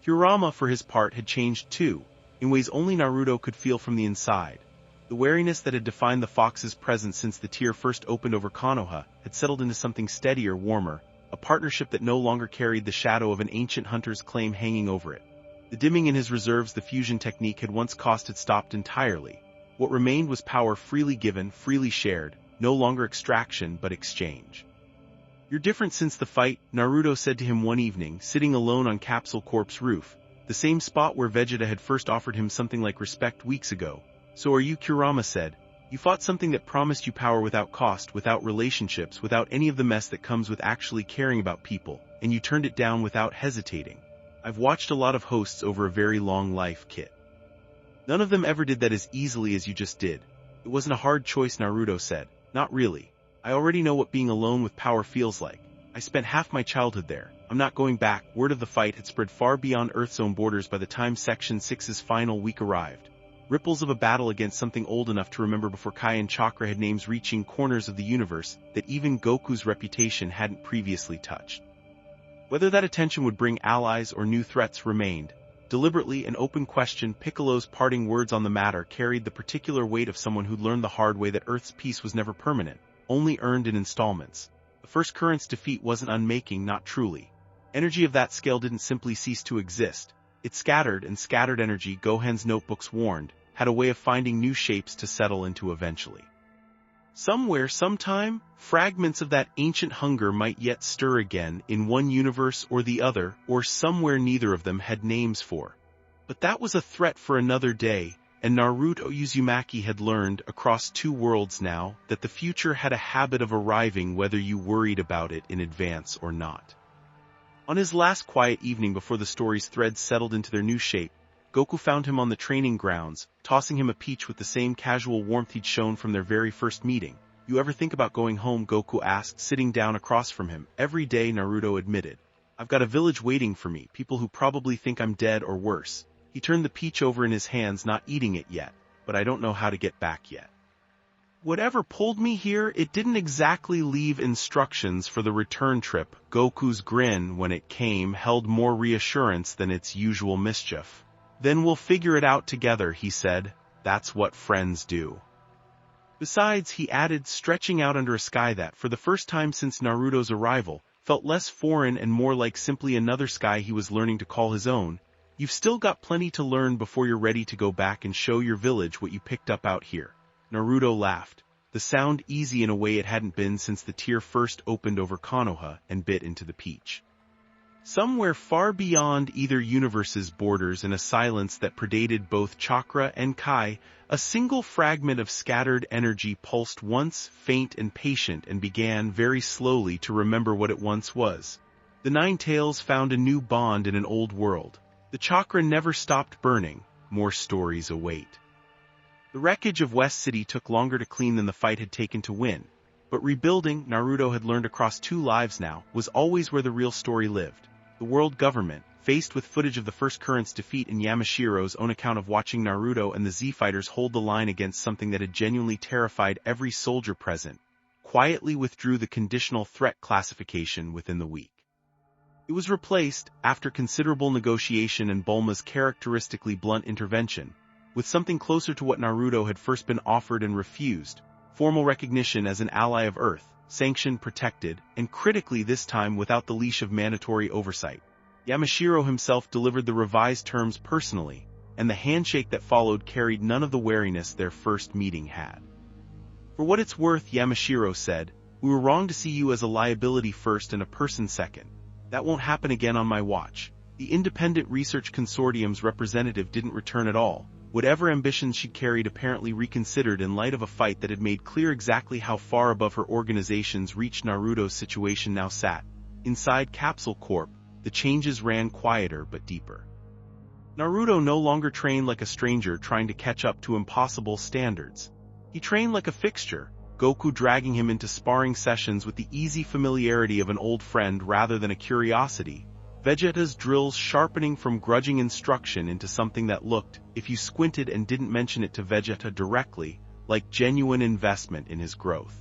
Kurama, for his part, had changed too, in ways only Naruto could feel from the inside. The wariness that had defined the fox's presence since the tier first opened over Konoha had settled into something steadier, warmer, a partnership that no longer carried the shadow of an ancient hunter's claim hanging over it. The dimming in his reserves the fusion technique had once caused had stopped entirely. What remained was power freely given, freely shared, no longer extraction but exchange. "You're different since the fight," Naruto said to him one evening, sitting alone on Capsule Corp's roof, the same spot where Vegeta had first offered him something like respect weeks ago. "So are you," Kurama said. "You fought something that promised you power without cost, without relationships, without any of the mess that comes with actually caring about people, and you turned it down without hesitating. I've watched a lot of hosts over a very long life, Kit. None of them ever did that as easily as you just did." "It wasn't a hard choice," Naruto said. "Not really. I already know what being alone with power feels like. I spent half my childhood there. I'm not going back." Word of the fight had spread far beyond Earth's own borders by the time Section 6's final week arrived. Ripples of a battle against something old enough to remember before Kai and Chakra had names reaching corners of the universe that even Goku's reputation hadn't previously touched. Whether that attention would bring allies or new threats remained deliberately an open question. Piccolo's parting words on the matter carried the particular weight of someone who'd learned the hard way that Earth's peace was never permanent, only earned in installments. The first current's defeat wasn't unmaking, not truly. Energy of that scale didn't simply cease to exist. It scattered, and scattered energy, Gohan's notebooks warned, had a way of finding new shapes to settle into eventually. Somewhere, sometime, fragments of that ancient hunger might yet stir again, in one universe or the other, or somewhere neither of them had names for. But that was a threat for another day, and Naruto Uzumaki had learned, across two worlds now, that the future had a habit of arriving whether you worried about it in advance or not. On his last quiet evening before the story's threads settled into their new shape, Goku found him on the training grounds, tossing him a peach with the same casual warmth he'd shown from their very first meeting. "You ever think about going home?" Goku asked, sitting down across from him. "Every day," Naruto admitted. "I've got a village waiting for me, people who probably think I'm dead or worse." He turned the peach over in his hands, not eating it yet, "But I don't know how to get back yet. Whatever pulled me here, it didn't exactly leave instructions for the return trip." Goku's grin, when it came, held more reassurance than its usual mischief. "Then we'll figure it out together," he said. "That's what friends do." Besides, he added, stretching out under a sky that, for the first time since Naruto's arrival, felt less foreign and more like simply another sky he was learning to call his own, "You've still got plenty to learn before you're ready to go back and show your village what you picked up out here." Naruto laughed, the sound easy in a way it hadn't been since the tier first opened over Konoha, and bit into the peach. Somewhere far beyond either universe's borders, in a silence that predated both Chakra and Kai, a single fragment of scattered energy pulsed once, faint and patient, and began very slowly to remember what it once was. The Nine Tails found a new bond in an old world. The Chakra never stopped burning. More stories await. The wreckage of West City took longer to clean than the fight had taken to win. But rebuilding, Naruto had learned across two lives now, was always where the real story lived. The world government, faced with footage of the first current's defeat in Yamashiro's own account of watching Naruto and the Z-Fighters hold the line against something that had genuinely terrified every soldier present, quietly withdrew the conditional threat classification within the week. It was replaced, after considerable negotiation and Bulma's characteristically blunt intervention, with something closer to what Naruto had first been offered and refused: formal recognition as an ally of Earth, sanctioned, protected, and critically this time without the leash of mandatory oversight. Yamashiro himself delivered the revised terms personally, and the handshake that followed carried none of the wariness their first meeting had. "For what it's worth," Yamashiro said, "we were wrong to see you as a liability first and a person second. That won't happen again on my watch." The Independent Research Consortium's representative didn't return at all. Whatever ambitions she'd carried apparently reconsidered in light of a fight that had made clear exactly how far above her organization's reach Naruto's situation now sat. Inside Capsule Corp, the changes ran quieter but deeper. Naruto no longer trained like a stranger trying to catch up to impossible standards. He trained like a fixture, Goku dragging him into sparring sessions with the easy familiarity of an old friend rather than a curiosity, Vegeta's drills sharpening from grudging instruction into something that looked, if you squinted and didn't mention it to Vegeta directly, like genuine investment in his growth.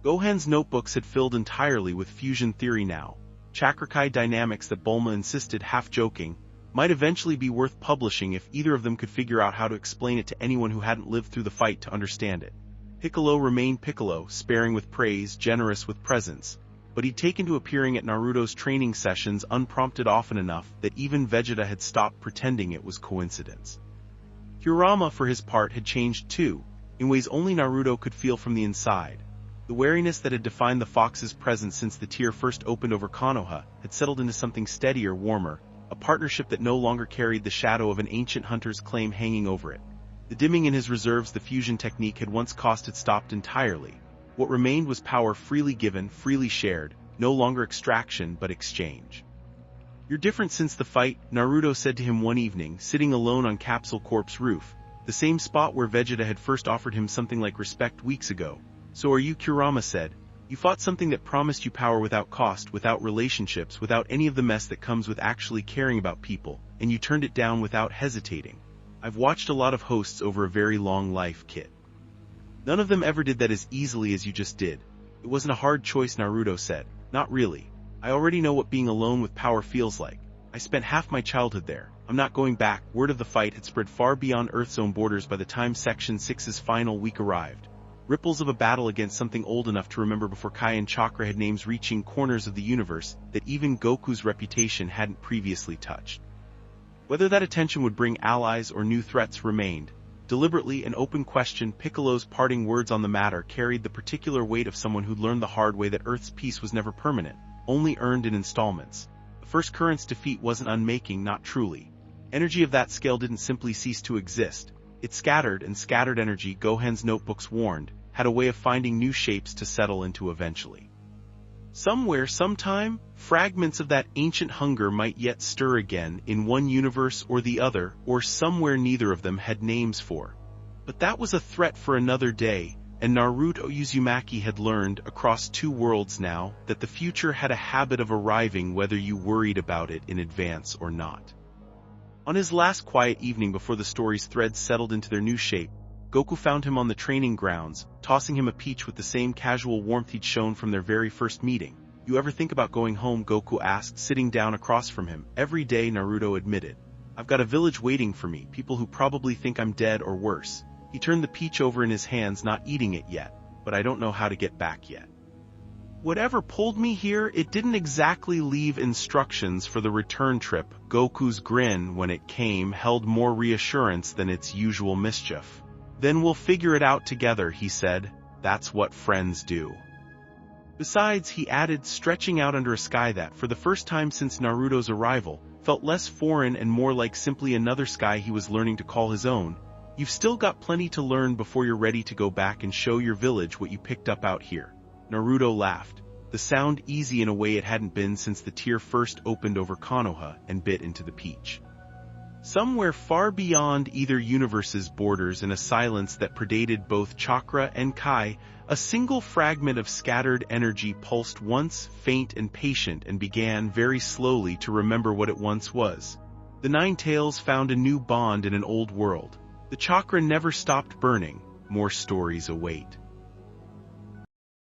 Gohan's notebooks had filled entirely with fusion theory now, Chakra dynamics that Bulma insisted, half-joking, might eventually be worth publishing if either of them could figure out how to explain it to anyone who hadn't lived through the fight to understand it. Piccolo remained Piccolo, sparing with praise, generous with presents, but he'd taken to appearing at Naruto's training sessions unprompted often enough that even Vegeta had stopped pretending it was coincidence. Kurama, for his part, had changed too, in ways only Naruto could feel from the inside. The wariness that had defined the Fox's presence since the tier first opened over Konoha had settled into something steadier, warmer, a partnership that no longer carried the shadow of an ancient hunter's claim hanging over it. The dimming in his reserves the fusion technique had once caused had stopped entirely. What remained was power freely given, freely shared, no longer extraction but exchange. "You're different since the fight," Naruto said to him one evening, sitting alone on Capsule Corp's roof, the same spot where Vegeta had first offered him something like respect weeks ago. "So are you," Kurama said. "You fought something that promised you power without cost, without relationships, without any of the mess that comes with actually caring about people, and you turned it down without hesitating. I've watched a lot of hosts over a very long life, Kit. None of them ever did that as easily as you just did." "It wasn't a hard choice," Naruto said. "Not really. I already know what being alone with power feels like. I spent half my childhood there. I'm not going back." Word of the fight had spread far beyond Earth's own borders by the time Section 6's final week arrived. Ripples of a battle against something old enough to remember before Kai and Chakra had names reaching corners of the universe that even Goku's reputation hadn't previously touched. Whether that attention would bring allies or new threats remained deliberately an open question. Piccolo's parting words on the matter carried the particular weight of someone who'd learned the hard way that Earth's peace was never permanent, only earned in installments. The first current's defeat wasn't unmaking, not truly. Energy of that scale didn't simply cease to exist. It scattered, and scattered energy, Gohan's notebooks warned, had a way of finding new shapes to settle into eventually. Somewhere, sometime, fragments of that ancient hunger might yet stir again, in one universe or the other, or somewhere neither of them had names for. But that was a threat for another day, and Naruto Uzumaki had learned, across two worlds now, that the future had a habit of arriving whether you worried about it in advance or not. On his last quiet evening before the story's threads settled into their new shape, Goku found him on the training grounds, tossing him a peach with the same casual warmth he'd shown from their very first meeting. "You ever think about going home?" Goku asked, sitting down across from him. "Every day," Naruto admitted. "I've got a village waiting for me, people who probably think I'm dead or worse." He turned the peach over in his hands, not eating it yet. "But I don't know how to get back yet. Whatever pulled me here, it didn't exactly leave instructions for the return trip." Goku's grin, when it came, held more reassurance than its usual mischief. "Then we'll figure it out together," he said. "That's what friends do." Besides, he added, stretching out under a sky that, for the first time since Naruto's arrival, felt less foreign and more like simply another sky he was learning to call his own, "You've still got plenty to learn before you're ready to go back and show your village what you picked up out here." Naruto laughed, the sound easy in a way it hadn't been since the tier first opened over Konoha, and bit into the peach. Somewhere far beyond either universe's borders, in a silence that predated both Chakra and Kai, a single fragment of scattered energy pulsed once, faint and patient, and began very slowly to remember what it once was. The Nine Tails found a new bond in an old world. The Chakra never stopped burning. More stories await.